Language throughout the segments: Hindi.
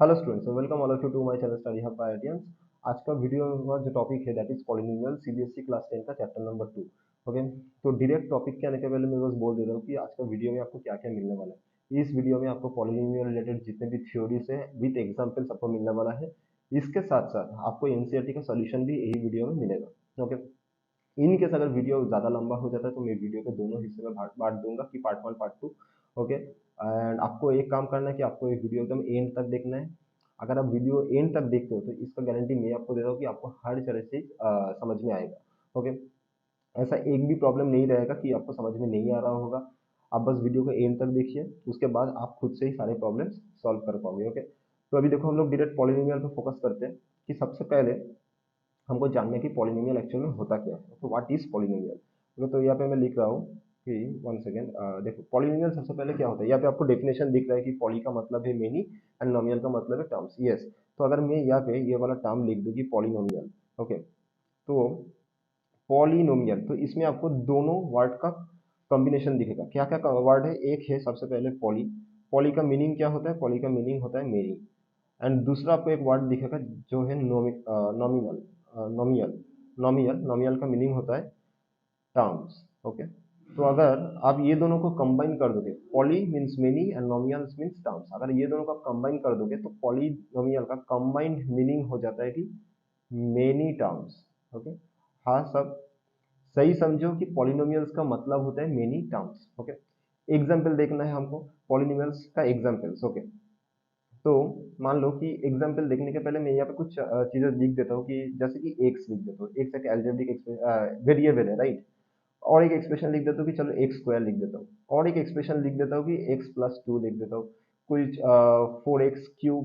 Hello students, welcome all of you to my channel study hub by Aryan. आज का वीडियो का जो टॉपिक है that is polynomial CBSE class 10 का चैप्टर नंबर 2। ओके, तो डायरेक्ट टॉपिक के आने के पहले मैं बस बोल देता हूँ कि आज का वीडियो में आपको क्या क्या मिलने वाला है। इस वीडियो में आपको पॉलिनोमियल रिलेटेड जितने भी थ्योरीज है विद एग्जांपल्स आपको मिलने वाला है। इसके साथ साथ आपको एनसीईआरटी का सॉल्यूशन भी यही वीडियो में मिलेगा। ओके, इन केस अगर वीडियो ज़्यादा लंबा हो जाता है तो मैं वीडियो को दोनों हिस्से में बांट दूंगा कि पार्ट 1 पार्ट 2। ओके, एंड आपको एक काम करना है कि आपको ये वीडियो एकदम एंड तक देखना है। अगर आप वीडियो एंड तक देखते हो तो इसका गारंटी मैं आपको देता हूँ कि आपको हर तरह से समझ में आएगा। ओके, ऐसा एक भी प्रॉब्लम नहीं रहेगा कि आपको समझ में नहीं आ रहा होगा। आप बस वीडियो को एंड तक देखिए, उसके बाद आप खुद से ही सारे प्रॉब्लम्स सॉल्व कर पाओगे। ओके, तो अभी देखो हम लोग डायरेक्ट पॉलिनोमियल पे फोकस करते हैं कि सबसे पहले हमको जानना है कि पॉलिनोमियल एक्चुअल में होता क्या है। तो व्हाट इज पॉलिनोमियल। तो यहाँ पे मैं लिख रहा हूँ कि वन सेकेंड, देखो पॉलिनोमियल सबसे पहले क्या होता है। यहाँ पे आपको डेफिनेशन दिख रहा है कि पॉली का मतलब है मेनी एंड नोमियल का मतलब है टर्म्स। यस, तो अगर मैं यहाँ पे ये वाला टर्म लिख दूँ कि पॉलिनोमियल। ओके, तो पॉलिनोमियल तो इसमें आपको दोनों वर्ड का कॉम्बिनेशन दिखेगा। क्या क्या वर्ड है, एक है सबसे पहले पॉली। पॉली का मीनिंग क्या होता है, पॉली का मीनिंग होता है मेनी। एंड दूसरा आपको एक वर्ड दिखेगा जो है नॉमिनल। नोमियल, नोमियल का मीनिंग होता है टर्म्स। ओके, तो अगर आप ये दोनों को कंबाइन कर दोगे, poly means many and नोमियल means terms, अगर ये दोनों को कंबाइन कर दोगे तो पॉलिनोमियल का कंबाइंड मीनिंग हो जाता है कि मेनी टर्म्स। ओके, हाँ सब सही समझो कि पॉलिनोमियल्स का मतलब होता है मेनी टर्म्स। ओके, एग्जाम्पल देखना है हमको पॉलिनोमियल्स का एग्जाम्पल्स। ओके, तो मान लो कि एग्जाम्पल देखने के पहले मैं यहाँ पे कुछ चीजें लिख देता हूँ कि जैसे कि एक्स लिख देता हूँ। एक्स एक एल्जेब्रिक वेरिएबल है, राइट। और एक एक्सप्रेशन लिख देता हूँ कि चलो एक्स स्क्वायर लिख देता हूँ। और एक एक्सप्रेशन लिख देता हूँ कि एक्स प्लस टू लिख देता हूँ। कुछ 4x³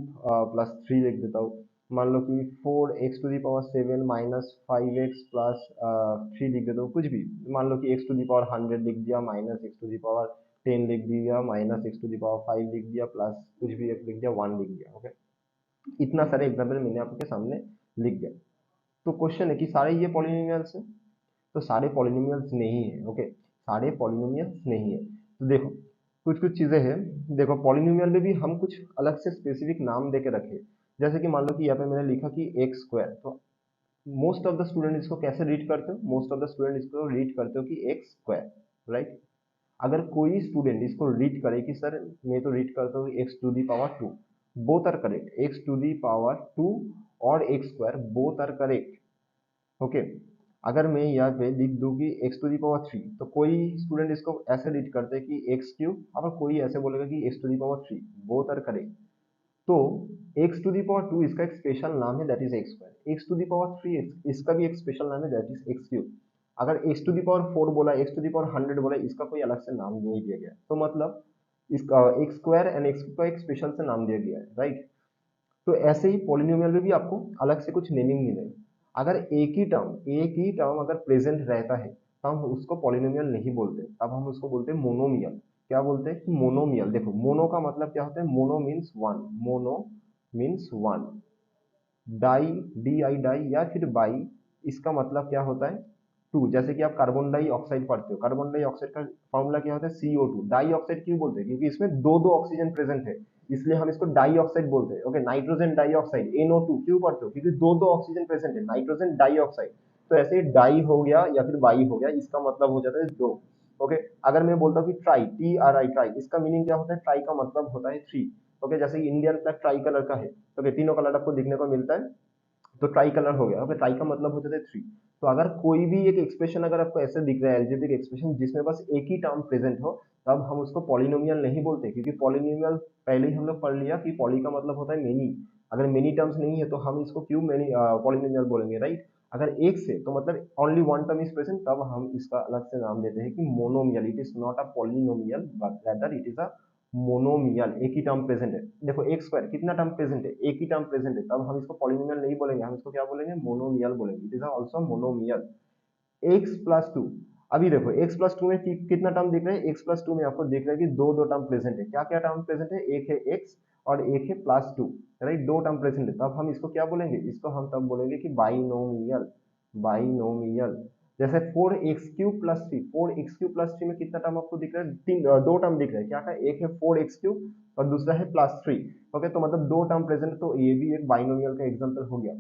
+3 लिख देता हूँ। मान लो कि 4x⁻7 -5x+3 लिख देता हूँ, कुछ भी। मान लो कि x⁻100 लिख दिया, -x⁻10 लिख दिया, -x�5 लिख दिया, प्लस कुछ भी एक लिख दिया, 1 लिख दिया। ओके, इतना सारे एग्जाम्पल मैंने आपके सामने लिख दिया। तो क्वेश्चन है कि सारे ये पॉलिनोमियल्स है। तो सारे पॉलिनोमियल्स नहीं है। ओके, सारे पॉलिनोमियल्स नहीं है। तो देखो कुछ कुछ चीजें हैं। देखो पॉलिनोमियल में भी हम कुछ अलग से स्पेसिफिक नाम दे के रखे। जैसे कि मान लो कि यहाँ पे मैंने लिखा कि एक्स स्क्वायर, तो मोस्ट ऑफ द स्टूडेंट इसको कैसे रीड करते हो, मोस्ट ऑफ द स्टूडेंट इसको रीड करते हो कि एक्स स्क्वायर, राइट। अगर कोई स्टूडेंट इसको रीड करे कि सर मैं तो रीड करता हूँ x⁻², both are correct, x⁻² और X square both are correct. Okay, अगर मैं यहाँ पे लिख दूँ कि x⁻3, तो कोई स्टूडेंट इसको ऐसे रीड करते हैं कि x³ और कोई ऐसे बोलेगा कि x⁻3, बोथ आर करेक्ट। तो x⁻2 इसका एक स्पेशल नाम है that is x square. x⁻3 इसका भी एक स्पेशल नाम है दैट इज x³। अगर x⁻4 बोला, x⁻100 बोला, इसका कोई अलग से नाम नहीं दिया गया। तो मतलब इसका एक्स स्क्वायर एंड एक्स का एक स्पेशल से नाम दिया गया है, राइट। तो ऐसे ही पॉलिनोमियल में भी आपको अलग से कुछ नेमिंग मिलेगा। अगर एक ही टर्म अगर प्रेजेंट रहता है तब हम उसको पॉलिनोमियल नहीं बोलते, तब हम उसको बोलते हैं मोनोमियल। क्या बोलते हैं कि मोनोमियल। देखो मोनो का मतलब क्या होता है, mono means one, mono means one. Di, D I di या फिर बाई, इसका मतलब क्या होता है टू। जैसे कि आप कार्बन डाइऑक्साइड पढ़ते हो, कार्बन डाइऑक्साइड का फॉर्मूला क्या होता है CO2। डाई ऑक्साइड क्यों बोलते हैं, क्योंकि इसमें दो दो ऑक्सीजन प्रेजेंट है, इसलिए हम इसको डाइऑक्साइड बोलते हैं। ओके, नाइट्रोजन डाइऑक्साइड NO2 क्यों पढ़ते हो, क्योंकि दो दो ऑक्सीजन प्रेजेंट है, नाइट्रोजन डाइऑक्साइड। तो ऐसे ही डाई हो गया या फिर बाई हो गया, इसका मतलब हो जाता है दो। ओके, अगर मैं बोलता हूँ कि ट्राई, TRI ट्राई, इसका मीनिंग क्या होता है, ट्राई का मतलब होता है थ्री। ओके, जैसे इंडियन फ्लैग ट्राई कलर का है, ओके, तीनों कलर आपको दिखने को मिलता है, तो ट्राई कलर हो गया। ओके, ट्राई का मतलब हो जाता है थ्री। तो अगर कोई भी एक एक्सप्रेशन अगर आपको ऐसे दिख रहा है, एल्जेब्रिक एक्सप्रेशन जिसमें बस एक ही टर्म प्रेजेंट हो, तब हम उसको पॉलिनोमियल नहीं बोलते, क्योंकि पॉलिनोमियल पहले ही हम लोग पढ़ लिया कि पॉली का मतलब होता है मेनी। अगर मेनी टर्म्स नहीं है तो हम इसको क्यों मेनी पॉलिनोमियल बोलेंगे, राइट। अगर एक से तो मतलब only one term is present, तब हम इसका अलग से नाम देते हैं कि monomial. It is not a polynomial but rather it is a monomial. एक ही टर्म प्रेजेंट है। देखो एक्स स्क्वायर कितना टर्म प्रेजेंट है, एक ही टर्म प्रेजेंट है, तब हम इसको पॉलिनोमियल नहीं बोलेंगे, हम इसको क्या बोलेंगे, मोनोमियल बोलेंगे। It is also monomial. x+2, अभी देखो x+2 में कितना टर्म दिख रहा है, x+2 में आपको दिख रहा है कि दो दो टर्म प्रेजेंट है। क्या क्या टर्म प्रेजेंट है, एक है x और एक है +2, राइट। दो टर्म प्रेजेंट है, तब हम इसको क्या बोलेंगे, इसको हम तब बोलेंगे कि बाइनोमियल। बाइनोमियल, जैसे 4x³ प्लस 3, 4x³ प्लस 3 में कितना टर्म आपको दिख रहा है? दो टर्म दिख रहा है। क्या का? एक है 4x³ और दूसरा है +3। ओके, तो मतलब दो टर्म प्रेजेंट, तो ये भी एक बाइनोमियल का एग्जांपल हो गया।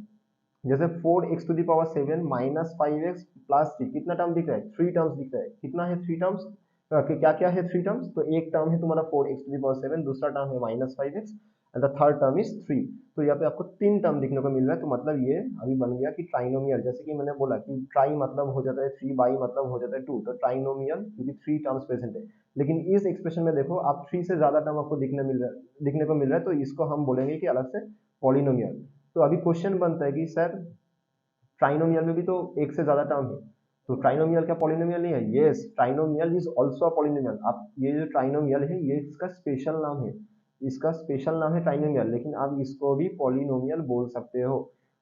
जैसे 4x⁻7 माइनस 5x प्लस 3, कितना टर्म दिख रहा है? 3 टर्म्स दिख रहा है। कितना है 3 टर्म्स? क्या क्या है 3 टर्म्स? तो एक टर्म है तुम्हारा 4x⁻7, दूसरा टर्म है -5x and the third term is 3। तो यहाँ पे आपको 3 टर्म दिखने को मिल रहा है। तो मतलब ये अभी बन गया कि ट्राइनोमियल, जैसे कि मैंने बोला कि ट्राई मतलब हो जाता है 3, बाई मतलब हो जाता है 2, तो ट्राइनोमियल क्योंकि 3 टर्म्स प्रेजेंट है। लेकिन इस एक्सप्रेशन में देखो, आप 3 से ज्यादा टर्म आपको दिखने को मिल रहा है, तो इसको हम बोलेंगे कि अलग से पॉलिनोमियल। तो अभी क्वेश्चन बनता है कि सर ट्राइनोमियल में भी तो एक से ज्यादा टर्म है, तो ट्राइनोमियल क्या पॉलिनोमियल नहीं है? Yes, trinomial is also a polynomial. आप ये जो ट्राइनोमियल है ये इसका स्पेशल नाम है, इसका स्पेशल नाम है ट्राइनोमियल, लेकिन आप इसको भी पॉलिनोमियल बोल सकते हो।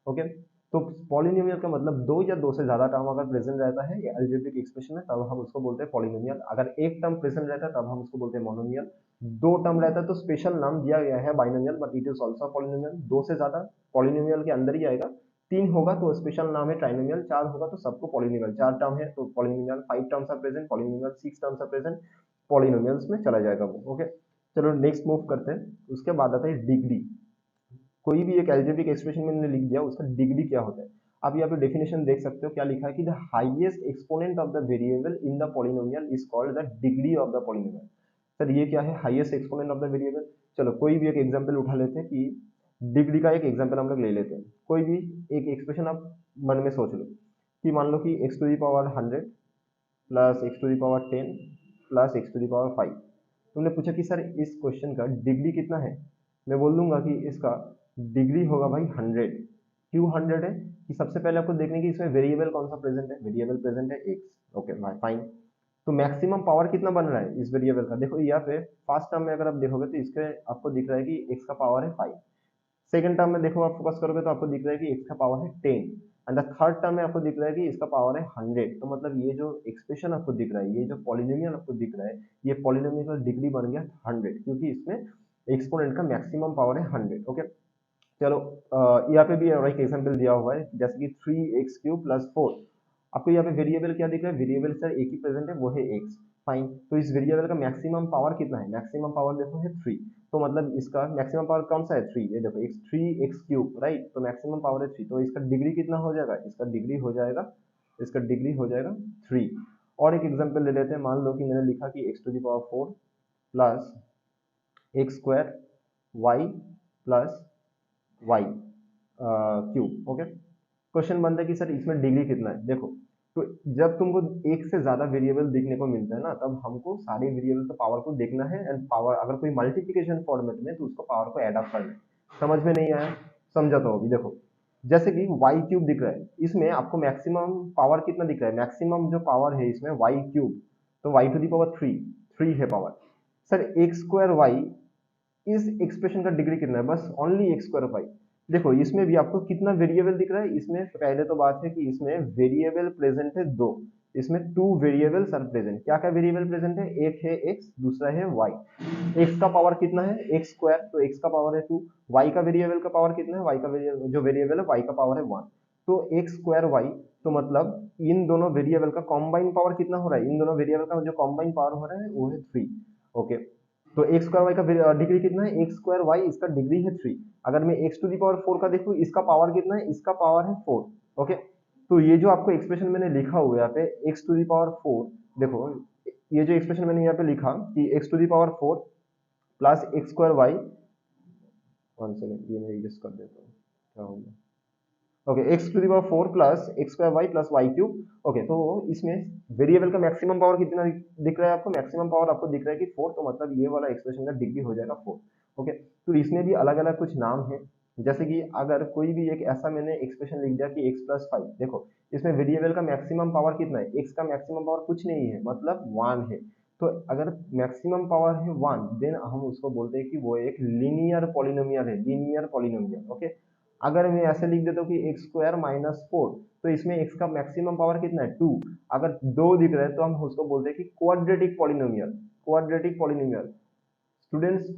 ओके, तो पॉलिनोमियल का मतलब दो या दो से ज्यादा टर्म अगर प्रेजेंट रहता है अलजेब्रिक एक्सप्रेशन में, तब हम उसको बोलते हैं पॉलिनोमियल। अगर एक टर्म प्रेजेंट रहता है तब हम उसको बोलते हैं मोनोमियल। दो टर्म रहता है तो स्पेशल नाम दिया गया है binomial, but it is also polynomial. दो से ज्यादा पॉलिनोमियल के अंदर ही आएगा। तीन होगा तो स्पेशल नाम है ट्राइनोमियल, चार होगा तो सबको पॉलिनोमियल। चार टर्म है तो polynomial, 5 terms are present polynomial, 6 terms are present polynomials में चला जाएगा वो। ओके, चलो नेक्स्ट मूव करते हैं। उसके बाद आता है डिग्री। कोई भी एक एल्जेब्रिक एक्सप्रेशन में मैंने लिख दिया, उसका डिग्री क्या होता है? आप यहाँ पे डेफिनेशन देख सकते हो, क्या लिखा है कि the highest exponent of the variable in the polynomial is called the degree of the polynomial. Sir ये क्या है highest exponent of the variable? चलो कोई भी एक एग्जांपल उठा लेते हैं कि डिग्री का एक एग्जांपल हम लोग ले लेते हैं। कोई भी एक एक्सप्रेशन आप मन में सोच लो कि मान लो कि x⁻100 plus x⁻10 plus x⁻5। तुमने पूछा कि सर इस क्वेश्चन का डिग्री कितना है? मैं बोल दूंगा कि इसका डिग्री होगा भाई 100। क्यों 100 है? कि सबसे पहले आपको देखने की इसमें वेरिएबल कौन सा प्रेजेंट है, वेरिएबल प्रेजेंट है x। ओके भाई फाइन। तो मैक्सिमम पावर कितना बन रहा है इस वेरिएबल का? देखो यहाँ पे फर्स्ट टर्म में अगर आप देखोगे तो इसके आपको दिख रहा है कि x का पावर है 5। सेकंड टर्म में देखो, आप फोकस करोगे तो आपको दिख रहा है कि x का पावर है 10 एंड द थर्ड टर्म में आपको दिख रहा है कि इसका पावर है 100। तो मतलब ये जो एक्सप्रेशन आपको दिख रहा है, ये जो पॉलिनोमियल आपको दिख रहा है, ये पॉलिनोमियल का डिग्री बन गया 100, क्योंकि इसमें एक्सपोनेंट का मैक्सिमम पावर है 100। ओके, चलो यहाँ पे भी और एक एग्जाम्पल दिया हुआ है, जैसे कि 3x³ प्लस 4। आपको यहाँ पे वेरिएबल क्या दिख रहा है? वेरिएबल सर एक ही प्रेजेंट है, वो है x। फाइन, तो इस वेरिएबल का मैक्सिमम पावर कितना है? मैक्सिमम पावर देखो है 3। तो मतलब इसका मैक्सिमम पावर कौन सा है? 3। ये देखो x 3x³ राइट, तो मैक्सिमम पावर है 3, तो इसका डिग्री कितना हो जाएगा? इसका डिग्री हो जाएगा, इसका डिग्री हो जाएगा 3। और एक एग्जाम्पल ले लेते हैं। मान लो कि मैंने लिखा कि x⁻4 plus x² y plus Y cube. Okay, question बनता है कि सर इसमें डिग्री कितना है? देखो, तो जब तुमको एक से ज्यादा वेरिएबल देखने को मिलता है ना, तब हमको सारे वेरिएबल का पावर को देखना है, एंड पावर अगर कोई मल्टीप्लिकेशन फॉर्मेट में तो उसको पावर को एड अप करना है। समझ में नहीं आया? समझाता हूँ अभी। देखो, जैसे कि वाई क्यूब दिख रहा है, इसमें आपको मैक्सिमम पावर कितना दिख रहा है? मैक्सिमम जो पावर है इसमें वाई क्यूब, तो वाई टू दी पावर 3 है पावर। सर x² y, इस एक्सप्रेशन का डिग्री कितना है? बस ओनली x² y। देखो इसमें भी आपको कितना वेरिएबल दिख रहा है? इसमें पहले तो बात है कि इसमें वेरिएबल प्रेजेंट है दो, इसमें 2 वेरिएबल्स आर प्रेजेंट। क्या क्या वेरिएबल प्रेजेंट है? एक है x, दूसरा है y। x का पावर कितना है? x², तो x का पावर है 2। y का वेरिएबल का पावर कितना है? y का वेरिएबल जो वेरिएबल है y का पावर है 1। तो x² y, तो मतलब इन दोनों वेरिएबल का कॉम्बाइन पावर कितना हो रहा है? इन दोनों वेरिएबल का जो कॉम्बाइन पावर हो रहा है वो है 3। ओके, तो x² y का डिग्री कितना है? x² y, इसका डिग्री है 3। अगर मैं x⁻4 का देखूं, इसका पावर कितना है? इसका पावर है 4। ओके, तो ये जो आपको एक्सप्रेशन मैंने लिखा हुआ है यहाँ पे x⁻4, देखो ये जो एक्सप्रेशन मैंने यहाँ पे लिखा कि x⁻4 plus x² y, 1 second ये मैं एडजस्ट कर देता हूँ, क्या होगा। Okay, x⁻4 plus x² y plus Y cube. Okay, तो इसमें वेरिएबल का मैक्सिमम पावर कितना दिख रहा है आपको? मैक्सिमम पावर आपको दिख रहा है कि 4, तो मतलब ये वाला एक्सप्रेशन का डिग्री हो जाएगा 4। ओके, तो इसमें भी अलग अलग कुछ नाम है। जैसे कि अगर कोई भी एक ऐसा मैंने एक्सप्रेशन लिख दिया कि x+5, देखो इसमें वेरिएबल का मैक्सिमम पावर कितना है? x का मैक्सिमम पावर कुछ नहीं है, मतलब 1 है। तो अगर मैक्सिमम पावर है 1, देन हम उसको बोलते हैं कि वो एक लीनियर पॉलिनोमियल है, लीनियर पॉलिनोमियल। ओके, अगर मैं ऐसे लिख देता हूँ कि x² माइनस 4, तो इसमें x का मैक्सिमम पावर कितना है? 2। अगर 2 दिख रहा है तो हम उसको बोलते हैं कि quadratic polynomial, quadratic polynomial. Students,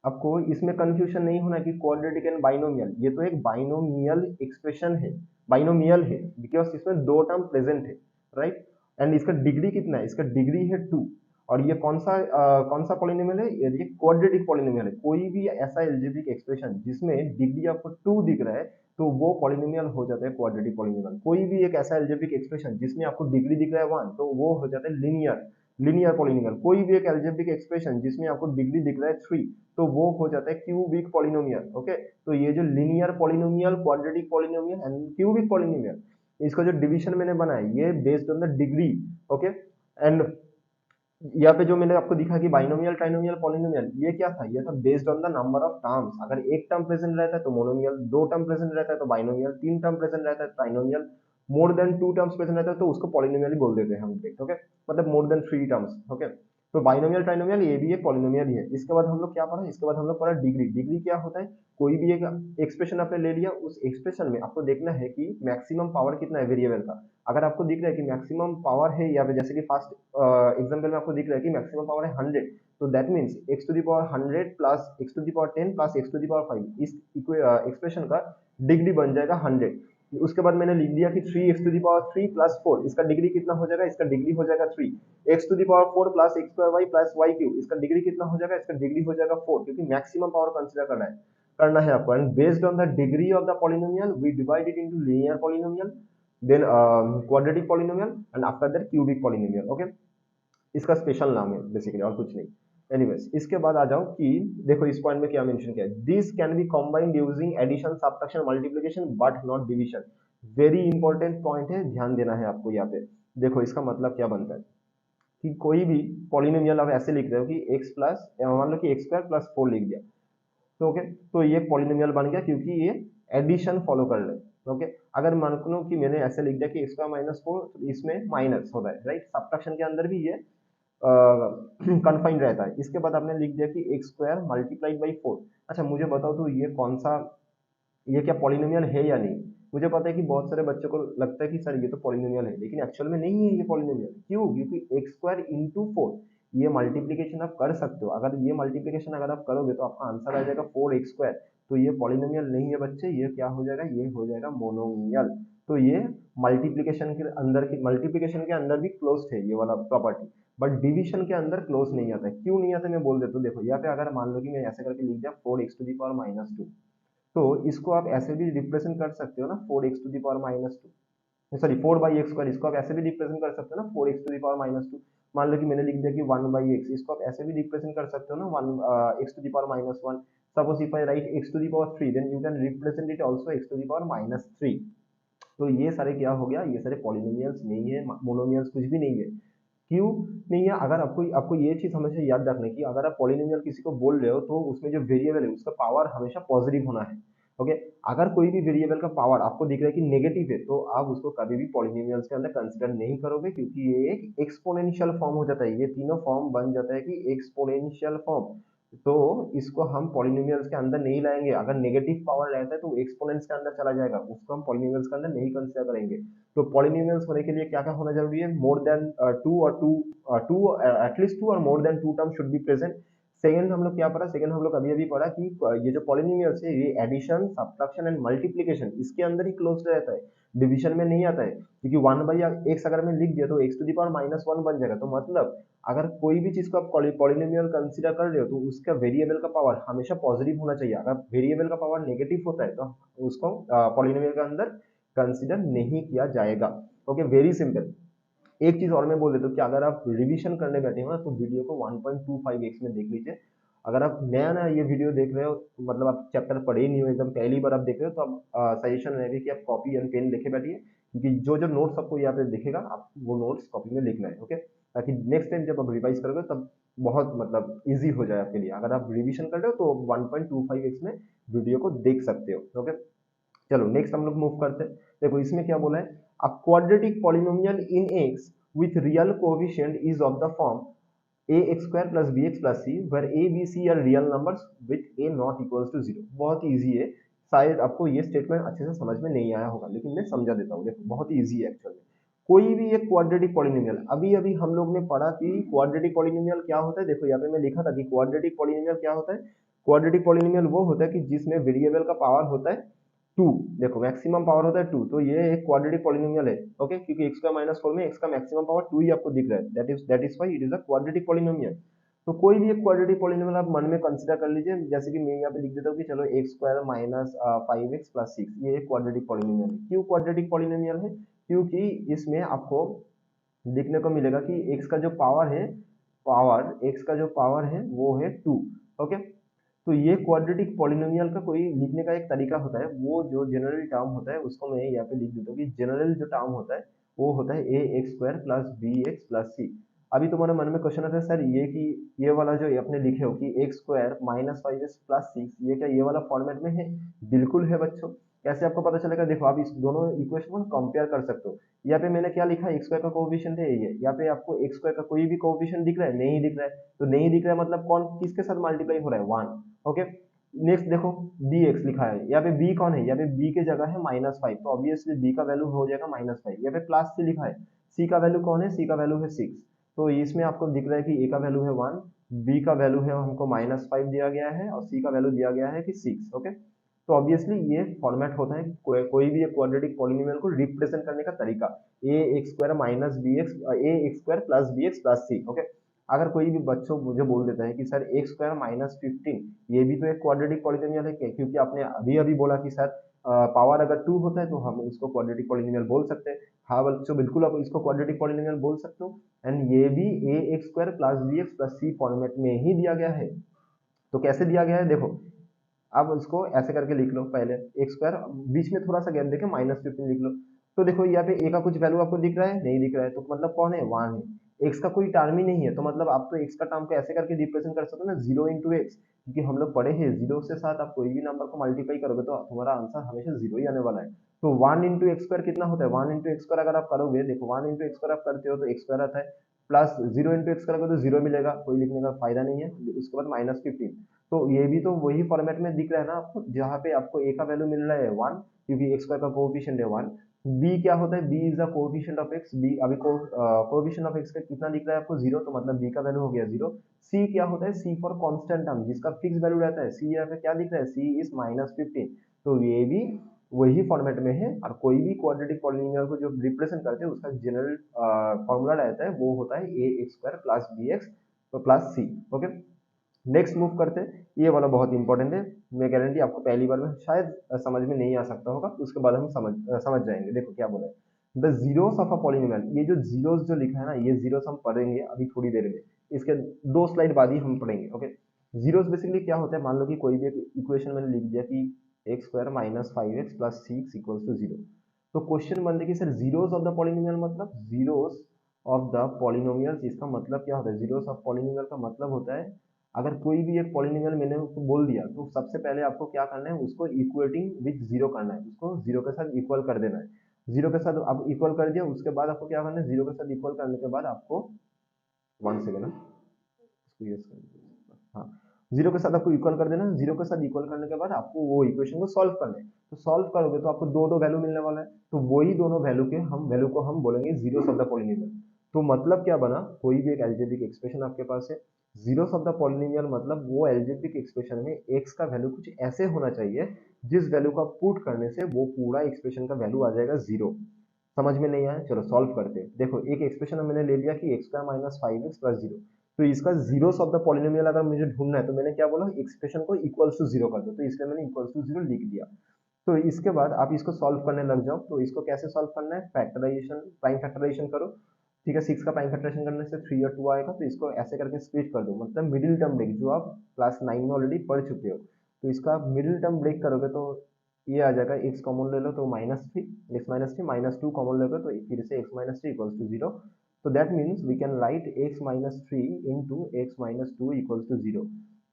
आपको इसमें कंफ्यूजन नहीं होना कि क्वाड्रेटिक एंड बाइनोमियल, ये तो एक बाइनोमियल एक्सप्रेशन है। बाइनोमियल है बिकॉज इसमें दो टर्म प्रेजेंट है, राइट। एंड इसका डिग्री कितना है, इसका डिग्री है 2। और ये कौन सा पॉलिनोमियल है, ये क्वाड्रेटिक पॉलिनोमियल है। कोई भी ऐसा एल्जेब्रिक एक्सप्रेशन जिसमें डिग्री आपको 2 दिख रहा है तो वो पॉलिनोमियल हो जाता है क्वाड्रेटिक पॉलिनोमियल। कोई भी एक ऐसा एल्जेब्रिक एक्सप्रेशन जिसमें आपको डिग्री दिख रहा है 1 तो वो हो जाता है लीनियर पॉलिनोमियल। कोई भी एक एल्जेब्रिक एक्सप्रेशन जिसमें आपको डिग्री दिख रहा है 3 तो वो हो जाता है क्यूबिक पॉलिनोमियल। ओके, तो ये जो linear polynomial, quadratic polynomial and cubic polynomial, इसका जो डिवीजन मैंने बनाया ये based on the degree. Okay, and यहाँ पे जो मैंने आपको दिखा कि बाइनोमियल, ट्राइनोमियल, पॉलिनोमियल, ये क्या था, ये था based on the number of terms. अगर एक टर्म प्रेजेंट रहता है तो मोनोमियल, दो टर्म प्रेजेंट रहता है तो बाइनोमियल, तीन टर्म प्रेजेंट रहता है trinomial, more than two terms present रहता है तो उसको पॉलिनोमियल ही बोल देते हैं हम। ओके, मतलब more than three terms. Okay, तो बाइनोमियल, ट्राइनोमियल ये भी एक पॉलिनोमियल ही है। इसके बाद हम लोग क्या पढ़ा, इसके बाद हम लोग पढ़ा डिग्री। डिग्री क्या होता है, कोई भी एक एक्सप्रेशन आपने ले लिया, उस एक्सप्रेशन में आपको देखना है कि मैक्सिमम पावर कितना है वेरिएबल का। अगर आपको दिख रहा है कि मैक्सिमम पावर है यहाँ पे, जैसे कि फर्स्ट एग्जांपल में आपको दिख रहा है कि मैक्सिमम पावर है 100, तो that means x to the power 100 plus x to the power 10 plus x to the power 5, इस एक्सप्रेशन का डिग्री बन जाएगा 100। उसके बाद मैंने लिख दिया कि 3x to the power 3 plus 4, इसका डिग्री कितना हो जाएगा, इसका डिग्री हो जाएगा 3। x to the power 4 plus x square y plus y cube, इसका डिग्री कितना हो जाएगा, इसका डिग्री हो जाएगा 4, क्योंकि मैक्सिमम पावर कंसीडर करना है आपको। And based on the degree of the polynomial we divide it into linear polynomial, then quadratic polynomial and after that cubic polynomial. Okay, इसका स्पेशल नाम है बेसिकली, और कुछ नहीं। एनीवेज, इसके बाद आ जाओ कि देखो इस पॉइंट में क्या मेंशन किया है, this can be combined using addition, subtraction, multiplication but not division. Very important point है, ध्यान देना है आपको यहाँ पे। देखो इसका मतलब क्या बनता है कि कोई भी पॉलिनोमियल आप ऐसे लिख रहे हो कि x प्लस, मान लो कि x स्क्वायर प्लस 4 लिख दिया, तो ओके, तो ये पॉलिनोमियल बन गया क्योंकि ये एडिशन फॉलो कर रहे हैं। ओके, अगर मान लो कि मैंने ऐसे लिख दिया कि इसका -4, तो इसमें माइनस हो रहा है, राइट। सब्ट्रैक्शन के अंदर भी ये कन्फाइंड रहता है। इसके बाद आपने लिख दिया कि एक्स स्क्वायर मल्टीप्लाइड बाई 4। अच्छा मुझे बताओ तो ये कौन सा, ये क्या पॉलिनोमियल है या नहीं। मुझे पता है कि बहुत सारे बच्चों को लगता है कि सर ये तो पॉलिनोमियल है, लेकिन एक्चुअल में नहीं है ये पॉलिनोमियल। क्यों, क्योंकि एक्स स्क्वायर इंटू 4, ये मल्टीप्लीकेशन आप कर सकते हो। अगर ये मल्टीप्लीकेशन अगर आप करोगे तो आपका आंसर आ जाएगा 4x स्क्वायर। तो ये पॉलिनोमियल नहीं है बच्चे, ये क्या हो जाएगा, ये हो जाएगा मोनोमियल। तो ये मल्टीप्लीकेशन के अंदर भी क्लोज्ड है ये वाला प्रॉपर्टी, बट डिवीजन के अंदर क्लोज नहीं आता है। क्यों नहीं आता मैं बोल देता हूँ। देखो यहाँ पे अगर मान लो कि मैं ऐसे करके लिख दिया 4x टू दी पावर -2, तो इसको आप ऐसे भी रिप्रेजेंट कर सकते हो ना, 4x to the power -2, sorry 4/x square, इसको आप ऐसे भी रिप्रेजेंट कर सकते हो ना 4x टू दी पावर -2। मान लो कि मैंने लिख दिया कि 1/x, इसको आप ऐसे भी रिप्रेजेंट कर सकते हो ना 1 x to the power -1। Suppose if I write x to the power 3, then you can represent it also x to the power -3। तो ये सारे क्या हो गया, ये सारे पॉलिनोमियल्स नहीं है, मोनोमियल्स कुछ भी नहीं है। क्यों नहीं है, अगर आपको आपको ये चीज हमेशा याद रखने की, अगर आप पॉलिनोमियल किसी को बोल रहे हो तो उसमें जो वेरिएबल है उसका पावर हमेशा पॉजिटिव होना है। ओके, अगर कोई भी वेरिएबल का पावर आपको दिख रहा है कि नेगेटिव है तो आप उसको कभी भी पॉलिनोमियल्स के अंदर कंसिडर नहीं करोगे, क्योंकि ये एक एक्सपोनेंशियल फॉर्म हो जाता है। ये तीनों फॉर्म बन जाता है कि एक्सपोनेंशियल फॉर्म, तो इसको हम पॉलिनोमियल्स के अंदर नहीं लाएंगे। अगर नेगेटिव पावर रहता है तो एक्सपोनेंट्स के अंदर चला जाएगा, उसको हम पॉलिनोमियल्स के अंदर नहीं कंसिडर करेंगे। तो पॉलिनोमियल्स होने के लिए क्या क्या होना जरूरी है, more than two at least two और more than two term should be present. Second हम लोग क्या पढ़ा, सेकंड हम लोग अभी अभी पढ़ा कि ये जो पॉलिनोमियल्स है ये एडिशन, सब्ट्रैक्शन एंड मल्टीप्लिकेशन इसके अंदर ही क्लोज रहता है, डिवीजन में नहीं आता है। क्योंकि 1/x अगर मैं लिख दिया तो x टू दी पावर -1 बन जाएगा। तो मतलब अगर कोई भी चीज को आप पॉलिनोमियल कंसीडर कर रहे हो तो उसका वेरिएबल का पावर हमेशा पॉजिटिव होना चाहिए। अगर वेरिएबल का पावर नेगेटिव होता है तो उसको पॉलिनोमियल के अंदर कंसीडर नहीं किया जाएगा। Okay, very simple. एक चीज और मैं बोल देता हूँ कि अगर आप रिवीजन करने बैठे हो ना तो वीडियो को 1.25x में देख लीजिए। अगर आप नया नया ये वीडियो देख रहे हो, मतलब आप चैप्टर पढ़े ही नहीं हो, एकदम पहली बार आप देख रहे हो, तो आप सजेशन रहेगा कि आप कॉपी एंड पेन लेके बैठिए, क्योंकि जो जो नोट्स आपको यहाँ पे दिखेगा आप वो नोट्स कॉपी में लिखना है। ओके, ताकि नेक्स्ट टाइम जब आप रिवाइज करोगे तब बहुत मतलब इजी हो जाए आपके लिए। अगर आप रिविजन कर रहे हो तो 1.25x में वीडियो को देख सकते हो। ओके, चलो नेक्स्ट हम लोग मूव करते हैं। देखो इसमें क्या बोला है, a quadratic polynomial in X with real coefficient is of the form ax square plus bx plus c where a b c are real numbers with a not equals to 0। बहुत इजी है, शायद आपको ये स्टेटमेंट अच्छे से समझ में नहीं आया होगा, लेकिन मैं समझा देता हूँ। देखो बहुत इजी है एक्चुअली। कोई भी एक क्वाड्रेटिक पॉलिनोमियल, अभी अभी हम लोग ने पढ़ा कि क्वाड्रेटिक पॉलिनोमियल क्या होता है। देखो यहाँ पे मैं लिखा था कि क्वाड्रेटिक पॉलिनोमियल क्या होता है। क्वाड्रेटिक पॉलिनोमियल वो होता है कि जिसमें वेरिएबल का पावर होता है टू, देखो मैक्सिमम पावर होता है टू, तो ये एक क्वाड्रेटिक पॉलिनोमियल है, ओके, क्योंकि एक्स स्क्वायर माइनस फोर में एक्स का मैक्सिमम पावर टू ही आपको दिख रहा है, that is why it is a quadratic polynomial. तो कोई भी एक क्वाड्रेटिक पॉलिनोमियल आप मन में कंसीडर कर लीजिए, जैसे कि मैं यहाँ पे लिख देता हूँ कि चलो x square minus five x plus six, ये एक क्वाड्रेटिक पॉलिनोमियल है। क्यों क्वाड्रेटिक पॉलिनोमियल है? क्योंकि इसमें आपको देखने को मिलेगा कि एक्स का जो पावर है, एक्स का जो पावर है वो है टू, ओके। तो ये क्वाड्रेटिक पॉलिनोमियल का कोई लिखने का एक तरीका होता है, वो जो जनरल टर्म होता है उसको मैं यहाँ पे लिख देता हूँ कि जनरल जो टर्म होता है वो होता है a x square plus b x plus c. अभी तुम्हारे मन में क्वेश्चन आता है सर ये कि ये वाला जो ये अपने लिखे हो कि x square minus five x plus six, ये क्या ये वाला फॉर्मेट में है? बिल्कुल है बच्चों। कैसे आपको पता चलेगा? देखो आप इस दोनों इक्वेशन को कंपेयर कर सकते हो। यहाँ पे मैंने क्या लिखा, एक्स स्क्वायर का कोएफिशिएंट है ये, यहाँ पे आपको एक्स स्क्वायर का कोई भी कोएफिशिएंट दिख रहा है? नहीं दिख रहा है। तो नहीं दिख रहा है मतलब कौन किसके साथ मल्टीप्लाई हो रहा है? One, okay. नेक्स्ट देखो बी एक्स लिखा है, यहाँ पे बी कौन है? यहाँ पे बी के जगह है माइनस फाइव, तो ऑब्वियसली बी का वैल्यू हो जाएगा माइनस फाइव। यहाँ पे प्लस सी लिखा है, सी का वैल्यू कौन है? सी का वैल्यू है सिक्स। तो इसमें आपको दिख रहा है कि ए का वैल्यू है वन, बी का वैल्यू है हमको माइनस फाइव दिया गया है, और सी का वैल्यू दिया गया है कि सिक्स, ओके। तो ऑब्वियसली ये फॉर्मेट होता है कोई भी एक क्वाड्रेटिक पॉलिनोमियल को रिप्रेजेंट करने का तरीका, a x square minus b x, a x square plus b x plus c, okay. अगर कोई भी बच्चों मुझे बोल देता है कि sir x square minus fifteen, ये भी तो एक क्वाड्रेटिक पॉलिनोमियल है क्या? क्योंकि आपने अभी अभी बोला कि सर पावर अगर टू होता है तो हम इसको क्वाड्रेटिक पॉलिनोमियल बोल सकते हैं। हाँ बच्चों बिल्कुल आप इसको क्वाड्रेटिक पॉलिनोमियल बोल सकते हो। एंड ये भी a x square plus b x plus c format में ही दिया गया है। तो कैसे दिया गया है देखो, अब इसको ऐसे करके लिख लो, पहले एक्स स्क्वायर, बीच में थोड़ा सा गैप देके माइनस फिफ्टीन लिख लो। तो देखो यहाँ पे ए का कुछ वैल्यू आपको दिख रहा है? नहीं दिख रहा है, तो मतलब कौन है? वन है। एक्स का कोई टर्म ही नहीं है, तो मतलब आप तो एक्स का टर्म को ऐसे करके रिप्रेजेंट कर सकते हो ना, जीरो इंटू एक्स, क्योंकि हम लोग पढ़े हैं जीरो से साथ आप कोई भी नंबर को मल्टीप्लाई करोगे तो तुम्हारा आंसर हमेशा जीरो ही आने वाला है। तो वन इंटू एक्स स्क्वायर कितना होता है? वन इंटू एक्स स्क्वायर अगर आप करोगे, देखो वन इंटू एक्स स्क्वायर आप करते हो तो एक्स स्क्वायर आता है, प्लस जीरो इंटू एक्स करोगे तो जीरो मिलेगा, कोई लिखने का फायदा नहीं है। उसके बाद माइनस फिफ्टीन, तो ये भी तो वही फॉर्मेट में दिख रहा है ना आपको, जहाँ पे आपको ए का वैल्यू मिल रहा है वन, क्योंकि एक्स स्क्वायर का कोएफिशिएंट है वन। बी क्या होता है? B is the coefficient of X, B अभी कोएफिशिएंट ऑफ एक्स का कितना दिख रहा है आपको? जीरो, तो मतलब बी का वैल्यू हो गया जीरो। सी क्या होता है? सी फॉर कांस्टेंट टर्म, जिसका फिक्स वैल्यू रहता है। सी यहाँ पे क्या दिख रहा है? सी इज माइनस फिफ्टीन। तो ये भी वही फॉर्मेट में है, और कोई भी क्वाड्रेटिक पॉलिनोमियल को जो रिप्रेजेंट करते हैं उसका जनरल फॉर्मूला रहता है, वो होता है a x square plus b x plus c, okay. Next move करते हैं, ये वाला बहुत इंपॉर्टेंट है, मैं गारंटी आपको पहली बार में शायद समझ में नहीं आ सकता होगा, उसके बाद हम समझ जाएंगे। देखो क्या बोला है, the zeros of a polynomial, ये जो जीरोस जो लिखा है ना, ये जीरोस हम पढ़ेंगे अभी थोड़ी देर में, इसके दो स्लाइड बाद ही हम पढ़ेंगे, ओके। जीरोस बेसिकली क्या होता है, मान लो कि कोई भी एक इक्वेशन मैंने लिख दिया कि x square minus five x plus six equals to zero. तो क्वेश्चन बनते कि sir zeros of the polynomial मतलब जीरोस ऑफ द पॉलिनोमियल, इसका मतलब क्या होता है? जीरोस ऑफ पॉलिनोमियल का मतलब होता है अगर कोई भी एक पॉलिनोमियल मैंने उसको बोल दिया तो सबसे पहले आपको क्या करना है, उसको इक्वेटिंग विथ जीरो करना है, उसको जीरो के साथ इक्वल कर देना है। जीरो के साथ आप इक्वल कर दिया, उसके बाद आपको क्या करना है, जीरो के साथ इक्वल करने के बाद आपको वन सेकेंड इसको यस कर दीजिए। हाँ, जीरो के साथ आपको इक्वल कर देना है, जीरो के साथ इक्वल करने के बाद आपको वो इक्वेशन को सॉल्व करना है। तो सॉल्व करोगे तो आपको दो दो वैल्यू मिलने वाला है, तो वही दोनों वैल्यू को हम बोलेंगे जीरोस ऑफ द पॉलिनोमियल। तो मतलब क्या बना, कोई भी एक एल्जेब्रिक एक्सप्रेशन आपके पास है, जीरोस ऑफ द पॉलिनोमियल मतलब वो एल्जेब्रिक एक्सप्रेशन में एक्स का वैल्यू कुछ ऐसे होना चाहिए जिस वैल्यू को आप पुट करने से वो पूरा एक्सप्रेशन का वैल्यू आ जाएगा जीरो। समझ में नहीं आया? चलो सॉल्व करते हैं। देखो एक एक्सप्रेशन मैंने ले लिया कि x square minus five x plus zero, तो इसका जीरोस ऑफ द पॉलिनोमियल अगर मुझे ढूंढना है तो मैंने क्या बोला, एक्सप्रेशन को इक्वल्स टू जीरो कर दो, तो इसलिए मैंने इक्वल्स टू जीरो लिख दिया। तो इसके बाद आप इसको सॉल्व करने लग जाओ। तो इसको कैसे सॉल्व करना है, फैक्टराइजेशन, प्राइम फैक्टराइजेशन करो, ठीक है। सिक्स का प्राइम फैक्टराइजेशन करने से थ्री और टू आएगा, तो इसको ऐसे करके स्प्लिट कर दो, मतलब मिडिल टर्म ब्रेक, जो आप क्लास नाइन में ऑलरेडी पढ़ चुके हो। तो इसका मिडिल टर्म ब्रेक करोगे तो ये आ जाएगा, एक्स कॉमन ले लो तो minus three, x minus three minus two common लोगे तो फिर से x minus three equals to zero. तो that means we can write x minus three into x minus two equals to zero.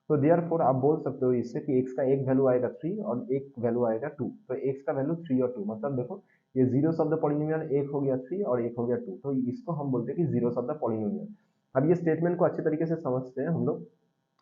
तो देयरफॉर आप बोल सकते हो इससे कि एक्स का एक वैल्यू आएगा थ्री और एक वैल्यू आएगा टू, तो एक्स का वैल्यू थ्री और टू, मतलब देखो ये जीरोस ऑफ द पॉलिनोमियल, एक हो गया थ्री और एक हो गया टू, तो इसको हम बोलते हैं कि जीरोस ऑफ द पॉलिनोमियल। अब ये स्टेटमेंट को अच्छे तरीके से समझते हैं हम लोग।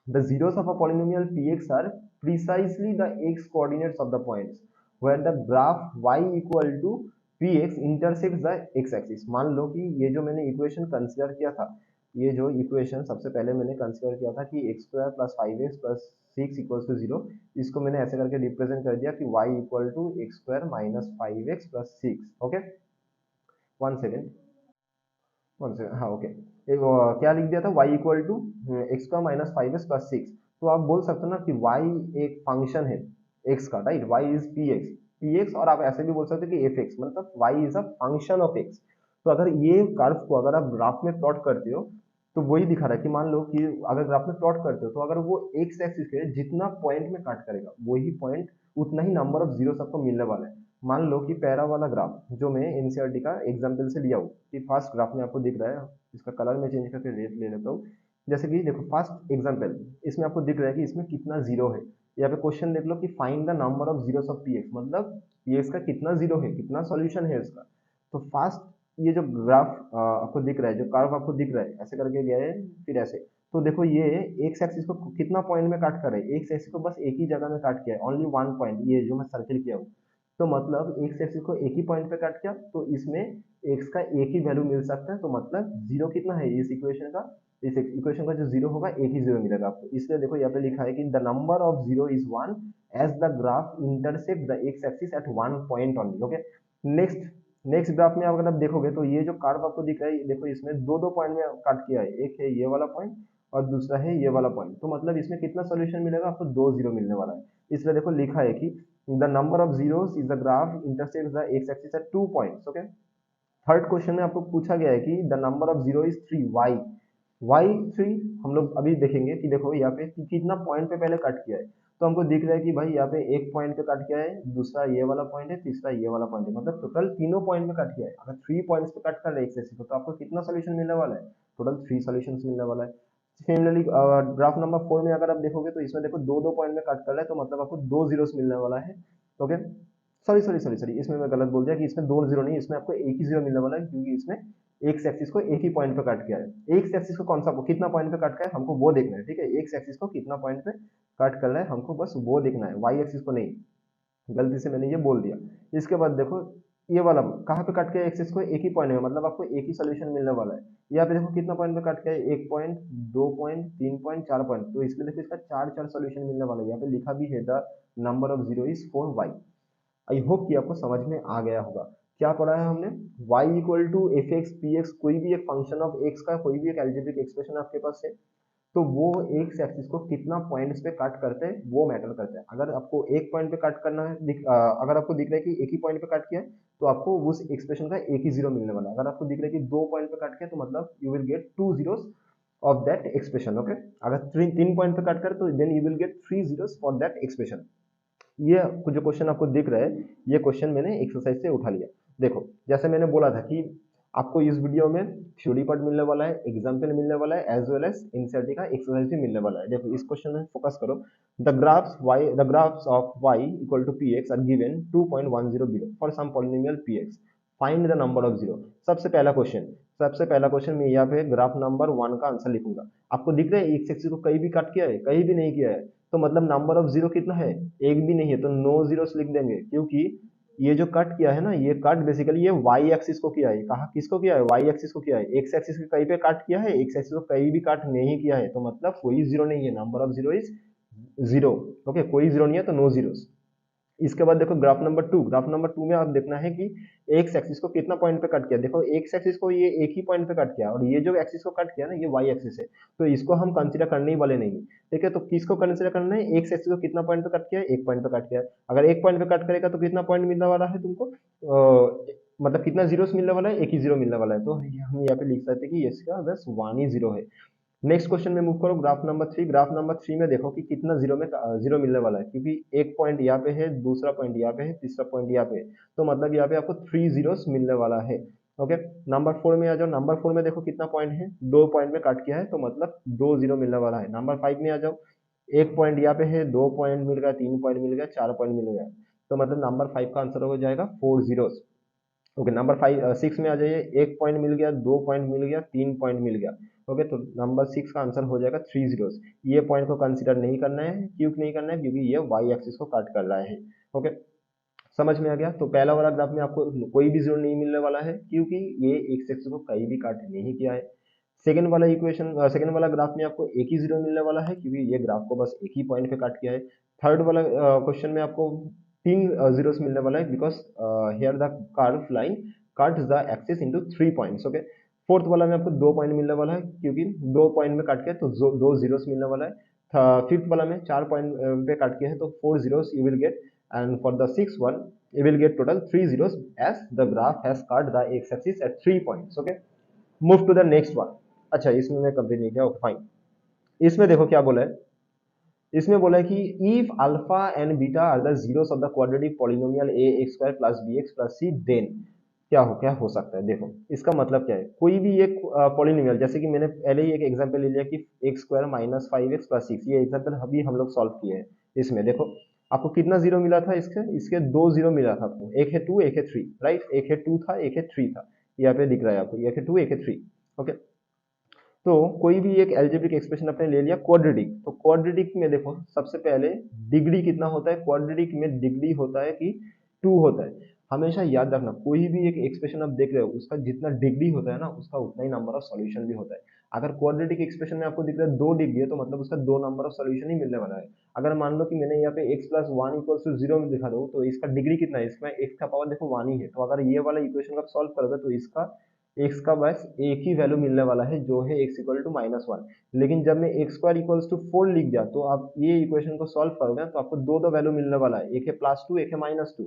The zeros of a polynomial px are precisely the x coordinates of the points where the graph y equal to px intersects the x axis। मान लो कि ये जो मैंने इक्वेशन कंसीडर किया था, ये जो इक्वेशन सबसे पहले मैंने कंसीडर किया था कि x square plus five x plus 6 equal to 0। इसको मैंने ऐसे करके रिप्रेजेंट कर दिया कि y equal to X square minus 5x plus 6। Okay, one second, one second, हाँ ओके। क्या लिख दिया था, y equal to X square minus 5x plus 6। तो आप बोल सकते हो ना कि y एक फंक्शन है x का, राइट, y इज px, और आप ऐसे भी बोल सकते हो कि fx, मतलब y is a function of x। तो अगर ये कर्व को अगर आप ग्राफ में प्लॉट करते हो तो वही दिखा रहा है कि मान लो कि अगर ग्राफ में प्लॉट करते हो तो अगर वो एक्स एक्सिस के जितना पॉइंट में कट करेगा वही पॉइंट उतना ही नंबर ऑफ जीरो आपको मिलने वाला है। मान लो कि पहला वाला ग्राफ जो मैं एनसीईआरटी का एग्जांपल से लिया हूँ, कि फर्स्ट ग्राफ में आपको दिख रहा है, इसका कलर मैं चेंज करके रेड ले लेता हूँ। जैसे कि देखो फर्स्ट एग्जांपल, इसमें आपको दिख रहा है कि इसमें कितना जीरो है। यहाँ पे क्वेश्चन देख लो कि find the number of zeros of P x, मतलब पी का कितना जीरो है, कितना सॉल्यूशन है इसका। तो फर्स्ट ये जो ग्राफ आपको दिख रहा है, जो कर्व आपको दिख रहा है, ऐसे करके गया है फिर ऐसे। तो देखो ये एक्स एक्सिस को कितना पॉइंट में काट कर रहा है, एक्स एक्सिस को बस एक ही जगह में काट किया है, ओनली वन पॉइंट, ये जो मैं सर्किल किया हूँ। तो मतलब एक्स एक्सिस को एक ही पॉइंट पे काट किया, तो इसमें एक्स का एक ही वैल्यू मिल सकता है। तो मतलब जीरो कितना है इस इक्वेशन का, इस इक्वेशन का जो जीरो होगा एक ही जीरो मिलेगा आपको। इसलिए देखो यहाँ पे लिखा है कि the number of zero is one as the graph intersect the X axis at one point only. Okay, next next graph में अगर आप देखोगे तो ये जो कर्व आपको दिख रहा है, देखो इसमें दो दो पॉइंट में कट किया है, एक है ये वाला पॉइंट और दूसरा है ये वाला पॉइंट। तो मतलब इसमें कितना सोल्यूशन मिलेगा आपको, दो जीरो मिलने वाला है। इसलिए देखो लिखा है कि the number of zeros is the graph intersects the X axis at 2 points. Okay, third question में आपको पूछा गया है कि the number of zero is 3, why 3। हम लोग अभी देखेंगे कि देखो यहाँ पे कितना पॉइंट पे पहले कट किया है। तो हमको दिख रहा है कि भाई यहाँ पे एक पॉइंट पे कट किया है, दूसरा ये वाला पॉइंट है, तीसरा ये वाला पॉइंट है, मतलब टोटल तीनों पॉइंट में कट किया है। अगर 3 पॉइंट्स पे कट कर रहे हैं तो आपको कितना सोल्यूशन मिलने वाला है, टोटल 3 सोल्यूशन मिलने वाला है। सिमिलरली ग्राफ नंबर 4 में अगर आप देखोगे तो इसमें देखो दो दो पॉइंट में कट कर रहा है, तो मतलब आपको दो जीरोस मिलने वाला है। Okay, sorry sorry sorry sorry, इसमें मैं गलत बोल दिया कि इसमें दो जीरो नहीं, इसमें आपको एक ही जीरो मिलने वाला है, क्योंकि इसमें एक्स एक्सिस को एक ही पॉइंट पे कट किया है। एक्स एक्सिस को कौन सा, कितना पॉइंट पे कट किया है हमको वो देखना है, ठीक है। एक्स एक्सिस को कितना पॉइंट पे कट कर रहा है हमको बस वो देखना है, वाई एक्सिस को नहीं। गलती से मैंने ये बोल दिया। इसके बाद देखो ये वाला कहाँ पे कट किया है, एक्सिस को एक ही पॉइंट में, मतलब आपको एक ही सोल्यूशन मिलने वाला है। यहाँ पे देखो कितना पॉइंट पे कट किया है, एक पॉइंट, दो पॉइंट, तीन पॉइंट, चार पॉइंट। तो इसमें देखो इसका चार चार सोल्यूशन मिलने वाला है। यहाँ पे लिखा भी है the number of zero is 4 why. I hope कि आपको समझ में आ गया होगा। क्या पढ़ा है हमने, y equal to F X P X, कोई भी एक फंक्शन ऑफ x का कोई भी एक एल्जेब्रिक एक्सप्रेशन आपके पास है, तो वो एक्स एक्सिस को कितना पॉइंट्स पे कट करते हैं वो मैटर करता है। अगर आपको एक पॉइंट पे कट करना है, अगर आपको दिख रहा है कि एक ही पॉइंट पे कट किया है, तो आपको उस एक्सप्रेशन का एक ही जीरो मिलने वाला है। अगर आपको दिख रहा है कि दो पॉइंट पे कट किया, तो मतलब you will get two zeros of that expression. Okay, अगर तीन पॉइंट पे कट कर तो then you will get three zeros for that expression. ये जो क्वेश्चन आपको दिख रहा है, ये क्वेश्चन मैंने एक्सरसाइज से उठा लिया। देखो जैसे मैंने बोला था कि आपको इस वीडियो में थ्योरी पार्ट मिलने वाला है, एग्जाम्पल मिलने वाला है, एज वेल एज एनसीईआरटी का एक्सरसाइज भी मिलने वाला है। देखो इस क्वेश्चन में फोकस करो। The graphs of y equal to p x are given 2.10 below for some polynomial p x, find the number of zero. सबसे पहला क्वेश्चन मैं यहाँ पे ग्राफ नंबर 1 का आंसर लिखूंगा। आपको दिख रहा है एक्स एक्सिस को कहीं भी कट किया है, कहीं भी नहीं किया है, तो मतलब नंबर ऑफ जीरो कितना है, एक भी नहीं है, तो नो जीरोस लिख देंगे। क्योंकि ये जो कट किया है ना, ये कट बेसिकली ये वाई एक्सिस को किया है। कहा किसको किया है, वाई एक्सिस को किया है। एक्स एक्सिस के कहीं पे कट किया है, एक्स एक्सिस को कहीं भी कट नहीं किया है, तो मतलब कोई जीरो नहीं है, number of zero is zero. Okay, कोई जीरो नहीं है तो नो जीरोस। इसके बाद देखो ग्राफ नंबर टू में आप देखना है कि एक्स एक्सिस को कितना पॉइंट पे कट किया। देखो एक्स एक्सिस को ये एक ही पॉइंट पे कट किया, और ये जो एक्सिस को कट किया ना, ये वाई एक्सिस है, तो इसको हम कंसीडर करने ही वाले नहीं है। ठीक है, तो किसको कंसीडर करना है, एक्स एक्सिस को कितना पॉइंट पे कट किया है, एक पॉइंट पे कट किया है। अगर एक पॉइंट पे कट करेगा तो कितना पॉइंट मिलने वाला है तुमको, मतलब कितना जीरोस मिलने वाला है, एक ही जीरो मिलने वाला है। तो हम यहाँ पे लिख सकते हैं कि इसका बस वन ही जीरो है। नेक्स्ट क्वेश्चन में मूव करो, ग्राफ नंबर 3 में देखो कि कितना जीरो में जीरो मिलने वाला है, क्योंकि एक पॉइंट यहाँ पे है, दूसरा पॉइंट यहाँ पे है, तीसरा पॉइंट यहाँ पे है, तो मतलब यहाँ पे आपको थ्री जीरोस मिलने वाला है। ओके, नंबर 4 में आ जाओ। नंबर 4 में देखो कितना पॉइंट है, दो पॉइंट में काट किया है, तो मतलब दो जीरो मिलने वाला है। नंबर 5 में आ जाओ, एक पॉइंट यहाँ पे है, दो पॉइंट मिल गया, तीन पॉइंट मिल गया, चार पॉइंट मिल गया, तो मतलब नंबर 5 का आंसर हो जाएगा फोर जीरोस। ओके, नंबर 6 में आ जाइए, एक पॉइंट मिल गया, दो पॉइंट मिल गया, तीन पॉइंट मिल गया। ओके, तो नंबर 6 का आंसर हो जाएगा थ्री जीरोस। ये पॉइंट को कंसीडर नहीं करना है, क्यों नहीं करना है, क्योंकि ये वाई एक्सिस को काट कर रहा है। ओके, समझ में आ गया। तो पहला वाला ग्राफ में आपको कोई भी जीरो नहीं मिलने वाला है, क्योंकि ये एक्स एक्सिस को कहीं भी काट नहीं किया है। सेकंड वाला इक्वेशन, सेकंड वाला ग्राफ में आपको एक ही जीरो मिलने वाला है क्योंकि ये ग्राफ को बस एक ही पॉइंट पे काट किया है। थर्ड वाला क्वेश्चन में आपको तीन जीरोस मिलने वाला है because here the curve line cuts the axis into 3 points. Okay, fourth वाला में आपको 2 पॉइंट मिलने वाला है क्योंकि 2 पॉइंट में काट के तो दो जीरोस मिलने वाला है। फिफ्थ वाला में 4 पॉइंट पे काट के है तो 4 zeros you will gate, and for the six one you will get total 3 zeros as the graph has cut the x-axis at 3 points. Okay, move to the next one. अच्छा, इसमें मैं कंप्लीट नहीं किया, ओके फाइन। इसमें देखो क्या बोला है, इसमें बोला है कि if alpha and beta are the zeros of the quadratic polynomial a x square plus b x plus c, then क्या हो सकता है। देखो इसका मतलब क्या है, कोई भी एक पॉलिनोमियल, जैसे कि मैंने पहले ही एक एग्जांपल ले लिया कि x square minus 5x plus 6, ये एग्जांपल अभी हम लोग सॉल्व किए हैं। इसमें देखो आपको कितना जीरो मिला था, इसके दो जीरो मिला था आपको, एक है 2 एक है 3, राइट, एक है 2 था एक है 3 था, यहाँ पे दिख रहा है आपको, एक है 2 एक है 3। ओके, तो कोई भी एक एल्जेब्रिक एक्सप्रेशन आपने ले लिया क्वाड्रेटिक, तो क्वाड्रेटिक में देखो सबसे पहले डिग्री कितना होता है, क्वाड्रेटिक में डिग्री होता है कि 2 होता है। हमेशा याद रखना, कोई भी एक एक्सप्रेशन आप देख रहे हो उसका जितना डिग्री होता है ना, उसका उतना ही नंबर ऑफ सॉल्यूशन भी होता है। अगर क्वाड्रेटिक एक्सप्रेशन में आपको दिख रहा है 2 डिग्री है तो मतलब उसका 2 नंबर ऑफ सॉल्यूशन ही मिलने वाला है। अगर मान लो कि मैंने यहाँ पे x plus one equals to zero में दिखा दो तो इसका डिग्री कितना है, इसमें x का पावर देखो 1 ही है, तो अगर ये वाला इक्वेशन का आप सॉल्व करोगे तो इसका x का बस एक ही वैल्यू मिलने वाला है जो है x इक्वल टू -1। लेकिन जब मैं एक्स स्क्वायर इक्वल्स टू 4 लिख दिया तो आप ये इक्वेशन को सॉल्व करोगे तो आपको दो वैल्यू मिलने वाला है, एक है +2 एक है -2,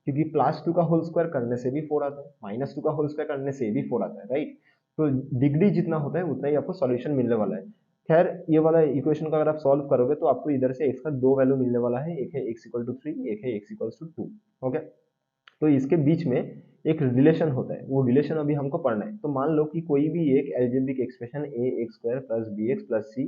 क्योंकि +2 का होल स्क्वायर करने से भी 4 आता है, -2 का होल स्क्वायर करने से भी 4 आता है, राइट। तो डिग्री जितना होता है उतना ही आपको सॉल्यूशन मिलने वाला है। खैर ये वाला इक्वेशन का अगर आप सॉल्व करोगे तो आपको इधर से x का दो वैल्यू मिलने वाला है, एक है x इक्वल टू 3 एक है x इक्वल टू 2। ओके, तो इसके बीच में एक रिलेशन होता है, वो रिलेशन अभी हमको पढ़ना है। तो मान लो कि कोई भी एक algebraic expression a x square plus b x plus c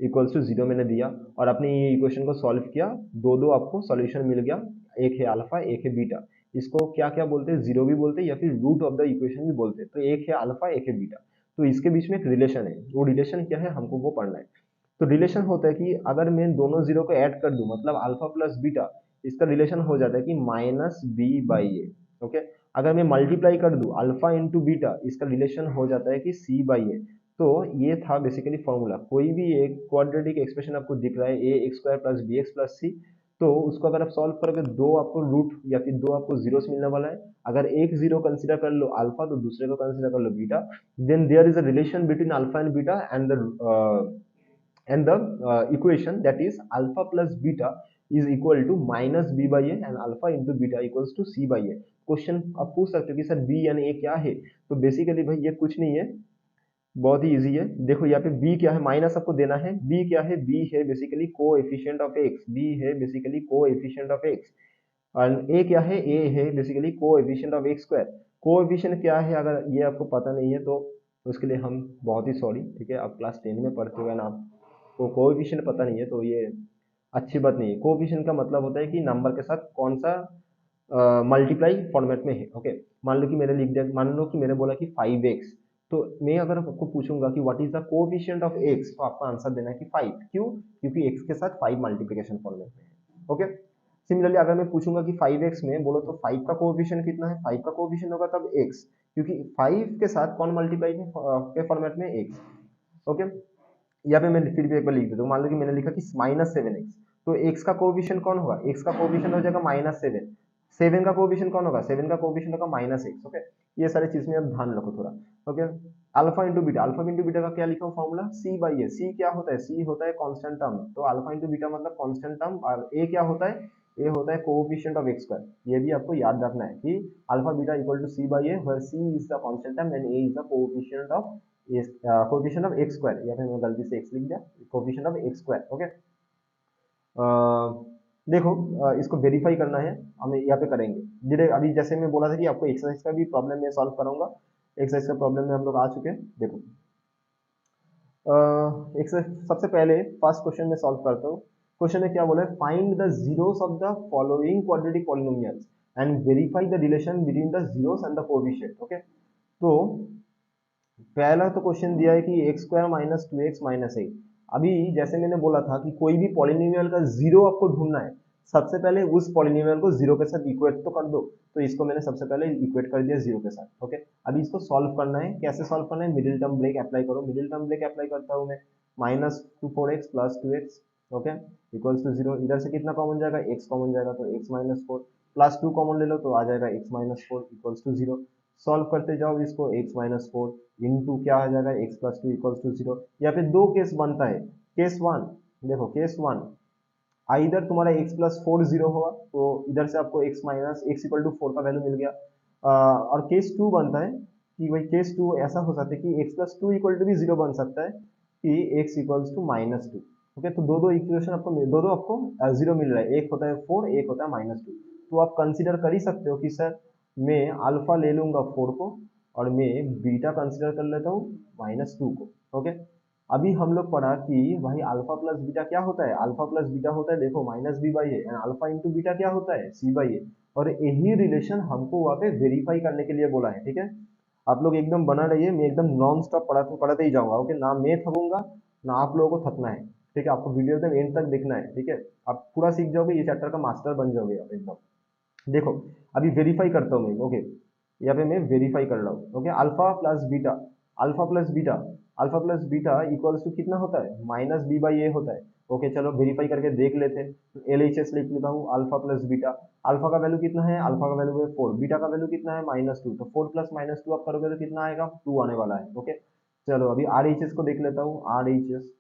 equals to zero मैंने दिया और आपने ये इक्वेशन को सॉल्व किया, दो दो आपको सॉल्यूशन मिल गया, एक है अल्फा एक है बीटा। इसको क्या क्या बोलते हैं, जीरो भी बोलते हैं या फिर रूट ऑफ द इक्वेशन भी बोलते हैं। तो एक है अल्फा एक है बीटा, तो इसके बीच में एक रिलेशन है, वो रिलेशन क्या है हमको वो पढ़ना है। तो रिलेशन होता है कि अगर मैं दोनों जीरो को ऐड कर दूं मतलब अल्फा प्लस बीटा, इसका रिलेशन हो जाता है कि -b/a। ओके, अगर मैं मल्टीप्लाई कर दूं अल्फा इंटू बीटा, इसका रिलेशन हो जाता है कि c/a। तो ये था बेसिकली फॉर्मूला। कोई भी एक क्वाड्रेटिक एक्सप्रेशन आपको दिख रहा है a x square plus b x plus c, तो उसको अगर आप सॉल्व करोगे दो आपको रूट या फिर दो आपको जीरोस मिलने वाला है। अगर एक जीरो कंसीडर कर लो अल्फा तो दूसरे को कंसीडर कर लो beta, then there is a relation between alpha and beta and the equation that is alpha plus beta is equal to minus b by a and alpha into beta equals to c by a। Question आप पूछ सकते हो कि सर b यानी a क्या है, तो बेसिकली भाई ये कुछ नहीं है, बहुत ही इजी है। देखो यहाँ पे b क्या है, माइनस आपको देना है, b क्या है, b है basically coefficient of x, b है बेसिकली कोएफिशिएंट ऑफ x, और a क्या है, a है basically coefficient of x square. Coefficient क्या है अगर ये आपको पता नहीं है तो उसके लिए हम बहुत ही सॉरी, ठीक है, आप क्लास 10 में पढ़ते हुए ना, आपको कोएफिशिएंट पता नहीं है तो ये अच्छी बात नहीं है। कोएफिशिएंट का मतलब होता है कि नंबर के साथ कौन सा मल्टीप्लाई फॉर्मेट में है। ओके, मान लो कि मैंने लिख दिया, मान लो कि मैंने बोला कि 5x, तो मैं अगर आपको पूछूंगा कि what is the coefficient of x, तो आपका आंसर देना है कि 5। क्यों, क्योंकि x के साथ 5 मल्टीप्लिकेशन फॉर्मेट में है। ओके, सिमिलरली अगर मैं पूछूंगा कि 5x में बोलो तो 5 का कोएफिशिएंट कितना है, 5 का कोएफिशिएंट होगा तब x, क्योंकि 5 के साथ कौन मल्टीप्लाई के फॉर्मेट में x। ओके, यहाँ पे मैं फिर भी एक बार लिख देता हूँ, मान लो कि मैंने लिखा कि -7x, तो x का कोएफिशिएंट कौन होगा, x का कोएफिशिएंट हो जाएगा -7, 7 का कोएफिशिएंट कौन होगा, 7 का कोएफिशिएंट होगा -x। ओके, ये सारी चीज में आप ध्यान रखो थोड़ा। Okay, alpha into beta, alpha into beta का क्या लिखा हूँ फॉर्मूला, c/a। c क्या होता है, c होता है कांस्टेंट टर्म, तो अल्फा इंटू बीटा मतलब कांस्टेंट टर्म, और a क्या होता है, a होता है कोएफिशिएंट ऑफ x स्क्वायर। ये भी आपको याद रखना है कि alpha beta equal to c/a, where c is the constant term and a is the coefficient of coefficient of x square, या फिर मैं गलती से x लिख दिया, coefficient of x square. Okay, देखो इसको वेरीफाई करना है, हम यहाँ पे करेंगे धीरे। अभी जैसे मैं बोला था कि आपको एक्सरसाइज का भी प्रॉब्लम में सॉल्व कराऊंगा, एक्सरसाइज का प्रॉब्लम में हम लोग आ चुके हैं। देखो एक्सरसाइज सबसे पहले फर्स्ट क्वेश्चन में सॉल्व करता हूँ। क्वेश्चन में क्या बोला है, find the zeros of the following quadratic polynomials and verify the relation between the zeros and the coefficient. Okay, तो पहला तो क्वेश्चन दिया है कि एक्स स्क्वायर -2x -8। अभी जैसे मैंने बोला था कि कोई भी पॉलिनोमियल का जीरो आपको ढूंढना है, सबसे पहले उस पॉलिनोमियल को जीरो के साथ इक्वेट तो कर दो। तो इसको मैंने सबसे पहले इक्वेट कर दिया जीरो के साथ। ओके, अभी इसको सॉल्व करना है। कैसे सॉल्व करना है? मिडिल टर्म ब्रेक अप्लाई करो। मिडिल टर्म ब्रेक अप्लाई करता हूँ मैं, minus two four x plus two x, okay, equals to zero. इधर से कितना कॉमन जाएगा? एक्स कॉमन जाएगा, तो x minus four, plus two common ले लो तो आ जाएगा x minus four equals to zero. Solve करते जाओ इसको, एक्स माइनस फोर इंटू क्या आ जाएगा? X plus two equals to zero. यहाँ पे दो केस बनता है। केस वन, देखो केस वन, इधर तुम्हारा x प्लस फोर जीरो होगा, तो इधर से आपको x minus x equal to four का वैल्यू मिल गया। और केस टू बनता है कि भाई केस टू ऐसा हो सकता है कि x plus two equal to भी जीरो बन सकता है, कि x equals to minus two. Okay, तो दो दो इक्वेशन आपको दो दो आपको जीरो मिल रहा है, एक होता है फोर, एक होता है माइनस टू। तो आप कंसिडर कर ही सकते हो कि सर मैं अल्फा ले लूंगा फोर को, और मैं बीटा कंसिडर कर लेता हूँ माइनस टू को। ओके, अभी हम लोग पढ़ा कि भाई अल्फा प्लस बीटा क्या होता है? अल्फा प्लस बीटा होता है, देखो, minus b by a, and alpha into beta क्या होता है? C by a. और यही रिलेशन हमको वहाँ पे वेरीफाई करने के लिए बोला है, ठीक है। आप लोग एकदम बना रहिए, मैं एकदम नॉन स्टॉप पढ़ाते ही जाऊंगा। ओके, ना मैं थकूंगा ना आप लोगों को थकना है, ठीक है। आपको वीडियो एकदम एंड तक देखना है, ठीक है। आप पूरा सीख जाओगे, ये चैप्टर का मास्टर बन जाओगे आप एकदम। देखो, अभी वेरीफाई करता हूँ मैं। ओके, यहाँ पे मैं वेरीफाई कर रहा हूँ। Okay, alpha plus beta, alpha plus beta, alpha plus beta equals to कितना होता है? माइनस बी बाई ए होता है। ओके, चलो वेरीफाई करके देख लेते हैं। एल एच एस लिख लेता हूँ, अल्फा प्लस बीटा। अल्फा का वैल्यू कितना है? अल्फा का वैल्यू है फोर, बीटा का वैल्यू कितना है? Minus two. तो फोर प्लस माइनस टू आप करोगे तो कितना आएगा? टू आने वाला है। ओके, चलो अभी आर एच एस को देख लेता हूँ। आर एच एस,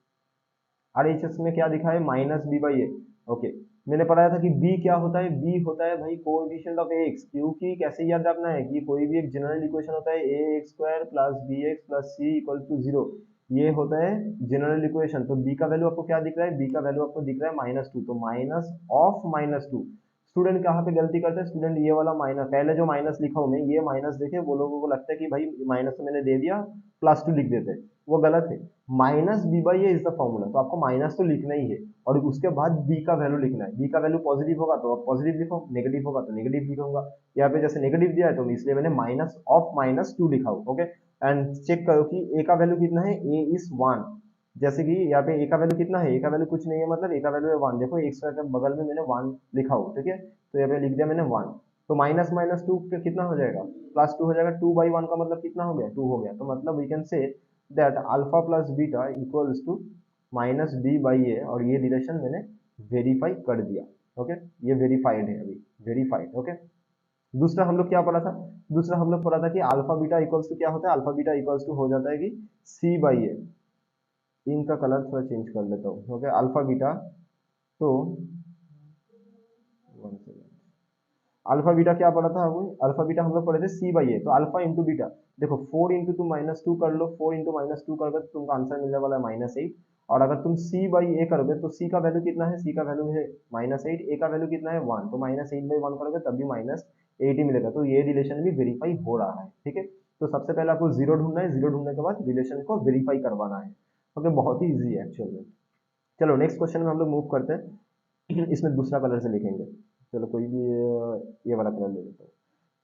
आरएचएस में क्या दिखा है? Minus b by a. Okay, मैंने पढ़ाया था कि बी क्या होता है? बी होता है भाई कोएफिशिएंट ऑफ एक्स, क्योंकि कैसे याद रखना है कि कोई भी एक जनरल इक्वेशन होता है a x square plus b x plus c equal to zero, ये होता है जनरल इक्वेशन। तो बी का वैल्यू आपको क्या दिख रहा है? बी का वैल्यू आपको दिख रहा है माइनस टू, तो minus of minus two. Student कहाँ पे गलती करते हैं? स्टूडेंट ये वाला माइनस, पहले जो माइनस लिखा हूं मैं, ये माइनस देखे वो लोगों को लगता है कि भाई माइनस तो मैंने दे दिया, प्लस टू लिख देते हैं, वो गलत है। Minus b by a is the formula, तो आपको माइनस तो लिखना ही है, और उसके बाद बी का वैल्यू लिखना है। बी का वैल्यू पॉजिटिव होगा तो आप पॉजिटिव लिखो, नेगेटिव होगा तो नेगेटिव लिखूंगा। यहाँ पे जैसे नेगेटिव दिया है तो इसलिए मैंने माइनस ऑफ माइनस टू लिखा हूँ। ओके, एंड चेक करो कि ए का वैल्यू कितना है? ए इज वन। जैसे कि यहाँ पे ए का वैल्यू कितना है? ए का वैल्यू कुछ नहीं है, मतलब ए का वैल्यू है वन। देखो एक स्क्वायर के बगल में मैंने वन लिखा हो, ठीक है, तो यहाँ पे लिख दिया मैंने वन। तो माइनस माइनस टू कितना हो जाएगा? प्लस टू हो जाएगा। टू बाई वन का मतलब कितना हो गया? टू हो गया। तो मतलब we can say that alpha plus beta equals to minus b by a, और ये रिलेशन मैंने वेरीफाई कर दिया। ओके, ये वेरीफाइड है अभी, वेरीफाइड। ओके, दूसरा हम लोग क्या पढ़ा था? दूसरा हम लोग पढ़ा था कि अल्फा बीटा इक्वल्स टू क्या होता है? अल्फा बीटा इक्वल्स टू हो जाता है कि सी बाई ए। इनका कलर थोड़ा चेंज कर लेता हूँ। ओके, अल्फा बीटा, तो अल्फा बीटा क्या पढ़ा था? अभी अल्फा बीटा हम लोग पढ़े थे सी बाई ए, तो अल्फा इंटू बीटा, देखो four into two minus to कर लो, फोर इंटू माइनस टू करोगे तो तुमको आंसर मिलने वाला है माइनस एट। और अगर तुम सी बाई ए करोगे तो सी का वैल्यू कितना है? सी का वैल्यू है माइनस एट, ए का वैल्यू कितना है? वन, तो माइनस एट बाई वन करोगे तब भी माइनस एट ही मिलेगा। तो ये रिलेशन भी वेरीफाई हो रहा है, ठीक है। तो सबसे पहले आपको जीरो ढूंढना है, जीरो ढूंढने के बाद रिलेशन को वेरीफाई करवाना है। ओके, बहुत ही ईजी है एक्चुअल में। चलो नेक्स्ट क्वेश्चन में हम लोग मूव करते हैं। इसमें दूसरा कलर से लिखेंगे। चलो कोई भी ये वाला कलर ले लेते हैं।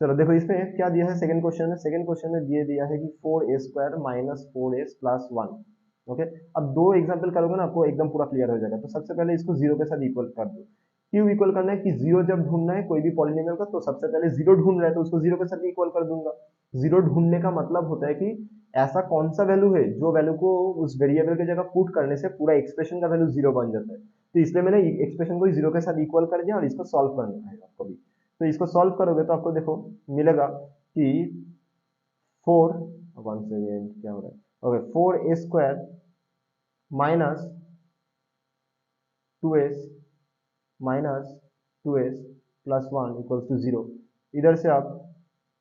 चलो देखो इसमें क्या दिया है सेकंड क्वेश्चन में। सेकंड क्वेश्चन में दिया है कि four a square minus four s plus one. Okay, अब दो एग्जाम्पल करोगे ना आपको एकदम पूरा क्लियर हो जाएगा। तो सबसे पहले इसको जीरो के साथ इक्वल कर दो। क्यों इक्वल करना है? कि जीरो जब ढूंढना है कोई भी पॉलिनोमियल का, तो सबसे पहले जीरो ढूंढ रहा है तो उसको जीरो के साथ इक्वल कर दूंगा। जीरो ढूंढने का मतलब होता है कि ऐसा कौन सा वैल्यू है जो वैल्यू को उस वेरिएबल की जगह पुट करने से पूरा एक्सप्रेशन का वैल्यू जीरो बन जाता है। तो इसलिए मैंने एक्सप्रेशन को जीरो के साथ इक्वल कर दिया, और इसको सॉल्व करना है आपको भी। तो इसको सॉल्व करोगे तो आपको देखो मिलेगा कि फोर, वन सेकेंड क्या हो रहा है? Okay, four a square minus two s minus two s plus one equals to zero. इधर से आप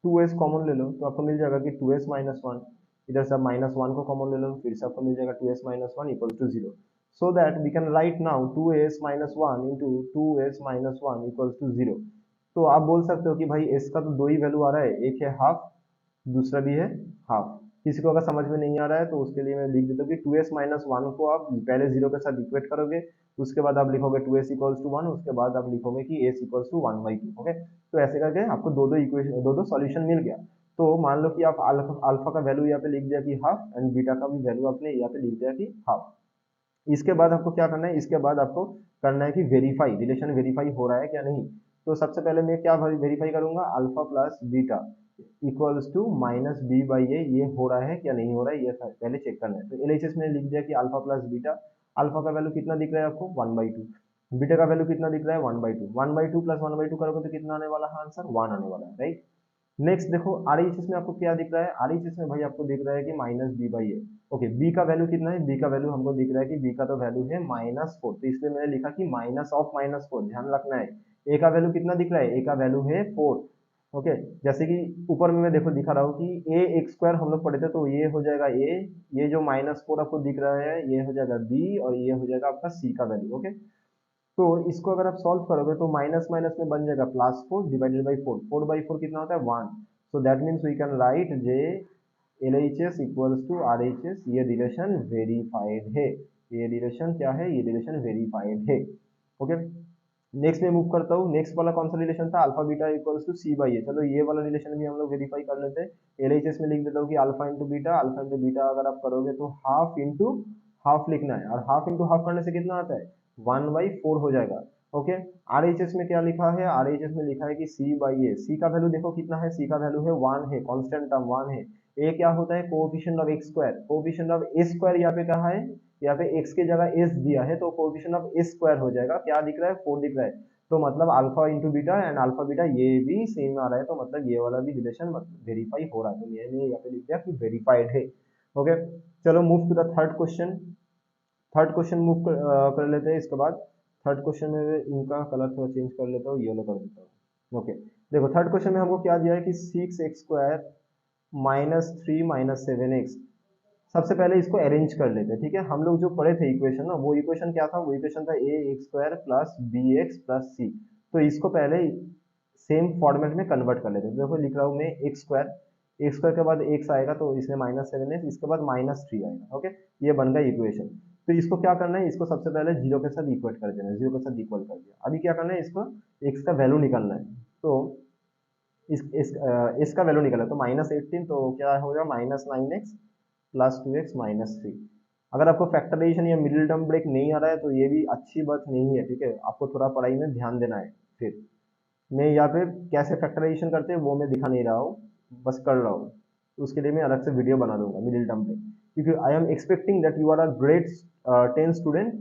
टू एस कॉमन ले लो तो आपको मिल जाएगा कि टू एस माइनस वन। इधर से आप माइनस वन को कॉमन ले लो, फिर से आपको मिल जाएगा two s minus one equal to zero. So that we can write now two s minus one into two s minus one equal to zero. तो आप बोल सकते हो कि भाई एस का तो दो ही वैल्यू आ रहा है, एक है हाफ, दूसरा भी है हाफ। किसी को अगर समझ में नहीं आ रहा है तो उसके लिए मैं लिख देता हूँ कि टू एस माइनस वन को आप पहले जीरो के साथ इक्वेट करोगे, उसके बाद आप लिखोगे two s equals to one, उसके बाद आप लिखोगे कि s equals to one by two. Okay, तो ऐसे करके आपको दो दो इक्वेशन, दो दो सॉल्यूशन मिल गया। तो मान लो कि आप अल्फा का वैल्यू यहाँ पे लिख दिया कि हाफ, एंड बीटा का भी वैल्यू आपने यहाँ पे लिख दिया कि हाफ। इसके बाद आपको क्या करना है? इसके बाद आपको करना है कि वेरीफाई, रिलेशन वेरीफाई हो रहा है क्या नहीं। तो सबसे पहले मैं क्या वेरीफाई करूंगा, alpha plus beta equals to minus b by a, ये हो रहा है क्या नहीं हो रहा है, ये पहले चेक करना है। तो एलएचएस में लिख दिया कि अल्फा प्लस बीटा, अल्फा का वैल्यू कितना दिख रहा है आपको 1/2, बीटा का वैल्यू कितना दिख रहा है 1/2, 1/2 प्लस 1/2 करोगे तो कितना आने वाला है आंसर 1 आने वाला है, राइट। नेक्स्ट देखो आरएचएस में आपको क्या दिख रहा है, आरएचएस में भाई आपको दिख रहा है कि minus b by a. Okay, b का वैल्यू कितना है, बी का वैल्यू हमको दिख रहा है कि बी का तो वैल्यू है -4, तो इसलिए मैंने लिखा कि माइनस ऑफ -4, ध्यान रखना है। ए का वैल्यू कितना दिख रहा है, ए का वैल्यू है 4। ओके, जैसे कि ऊपर में मैं देखो दिखा रहा हूँ कि ए एक्स स्क्वायर हम लोग पढ़े थे, तो ये हो जाएगा ए, ये जो -4 आपको दिख रहा है ये हो जाएगा बी, और ये हो जाएगा आपका सी का वैल्यू। ओके, तो इसको अगर आप सॉल्व करोगे तो माइनस माइनस में बन जाएगा +4 डिवाइडेड बाई 4, 4/4 कितना होता है 1। So that means we can write j LHS equals to RHS, ये रिलेशन वेरीफाइड है, ये रिलेशन क्या है, ये रिलेशन वेरीफाइड है। ओके, नेक्स्ट में मूव करता हूँ, नेक्स्ट वाला कौन सा रिलेशन था, alpha beta equals to c by a. चलो ये वाला रिलेशन भी हम लोग वेरीफाई कर लेते हैं। LHS में लिख देता हूँ कि alpha into beta, alpha into beta अगर आप करोगे तो हाफ इंटू हाफ लिखना है, और हाफ इंटू हाफ करने से कितना आता है 1/4 हो जाएगा। ओके, आरएचएस में क्या लिखा है, आरएचएस में लिखा है कि सी बाई ए, सी का वैल्यू देखो कितना है, सी का वैल्यू है 1 है, कांस्टेंट टर्म 1 है। ए क्या होता है, coefficient of x square, coefficient of A square यहाँ पे कहा है, यहाँ पे एक्स की जगह एस दिया है, तो कोएफिशिएंट ऑफ ए स्क्वायर हो जाएगा, क्या दिख रहा है 4 दिख रहा है। तो मतलब alpha into beta and alpha beta ये भी सेम आ रहा है, तो मतलब ये वाला भी रिलेशन वेरीफाई हो रहा है, तो मैंने यहाँ पे लिख दिया कि वेरीफाइड है। ओके, चलो move to the third question. Third question move कर लेते हैं। इसके बाद थर्ड क्वेश्चन में इनका कलर थोड़ा चेंज कर लेता हूँ, येलो कर देता हूँ। ओके, देखो थर्ड क्वेश्चन में हमको क्या दिया है कि 6x² -3 -7x। सबसे पहले इसको अरेंज कर लेते हैं, ठीक है। हम लोग जो पढ़े थे इक्वेशन ना, वो इक्वेशन क्या था, वो इक्वेशन था ax² plus bx plus c। तो इसको पहले सेम फॉर्मेट में कन्वर्ट कर लेते हैं। देखो लिख रहा हूँ मैं x² के बाद x आएगा तो इसमें -7x, इसके बाद -3 आएगा। ओके, ये बन गया इक्वेशन। तो इसको क्या करना है, इसको सबसे पहले जीरो के साथ इक्वेट कर देना है, जीरो के साथ इक्वल कर दिया। अभी क्या करना है, इसको x का वैल्यू निकालना है। तो इसका वैल्यू निकाला तो -18, तो क्या हो गया -9x प्लस 2x -3। अगर आपको फैक्टराइजेशन या मिडिल टर्म ब्रेक नहीं आ रहा है तो ये भी अच्छी बात नहीं है, ठीक है, आपको थोड़ा पढ़ाई में ध्यान देना है। फिर मैं यहाँ पे कैसे फैक्टराइजेशन करते हैं वो मैं दिखा नहीं रहा हूँ, बस कर रहा हूँ। उसके लिए मैं अलग से वीडियो बना दूंगा मिडिल टर्म ब्रेक, क्योंकि I am expecting that you are a great 10 student,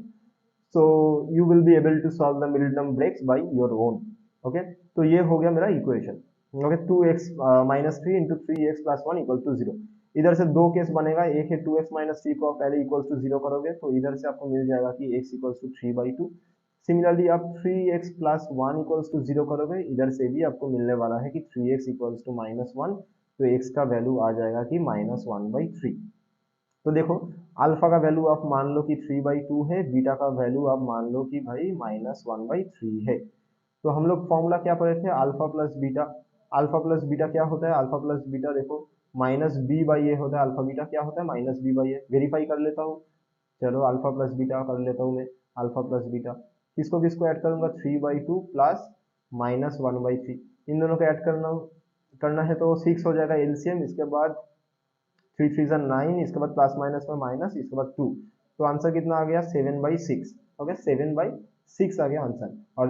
so you will be able to solve the middle term breaks by your own। okay, तो ये हो गया मेरा equation. Okay, 2x -3 into 3x plus 1 equal to 0। इधर से दो केस बनेगा, एक है 2x -3 को आप पहले इक्वल्स टू 0 करोगे तो इधर से आपको मिल जाएगा कि x इक्वल्स टू 3/2। सिमिलरली आप 3x प्लस 1 इक्वल्स टू 0 करोगे, इधर से भी आपको मिलने वाला है कि 3x इक्वल्स टू -1, तो x का वैल्यू आ जाएगा कि -1/3। तो देखो अल्फा का वैल्यू आप मान लो कि 3/2 है, बीटा का वैल्यू आप मान लो कि भाई -1/3 है। तो हम लोग फॉर्मूला क्या पढ़े थे, alpha plus beta. Alpha plus beta क्या होता है, अल्फा प्लस बीटा देखो -b/a होता है, अल्फा बीटा क्या होता है -b/a। वेरीफाई कर लेता हूँ, चलो अल्फा प्लस बीटा कर लेता हूँ मैं। अल्फा प्लस बीटा किसको किसको ऐड करूंगा, 3/2 प्लस -1/3, इन दोनों को ऐड करना करना है तो 6 हो जाएगा एलसीएम। इसके बाद 3 3 9, इसके बाद प्लस माइनस में माइनस, इसके बाद 2, तो आंसर कितना आ गया 7/6। ओके, 7/6 आ गया आंसर। और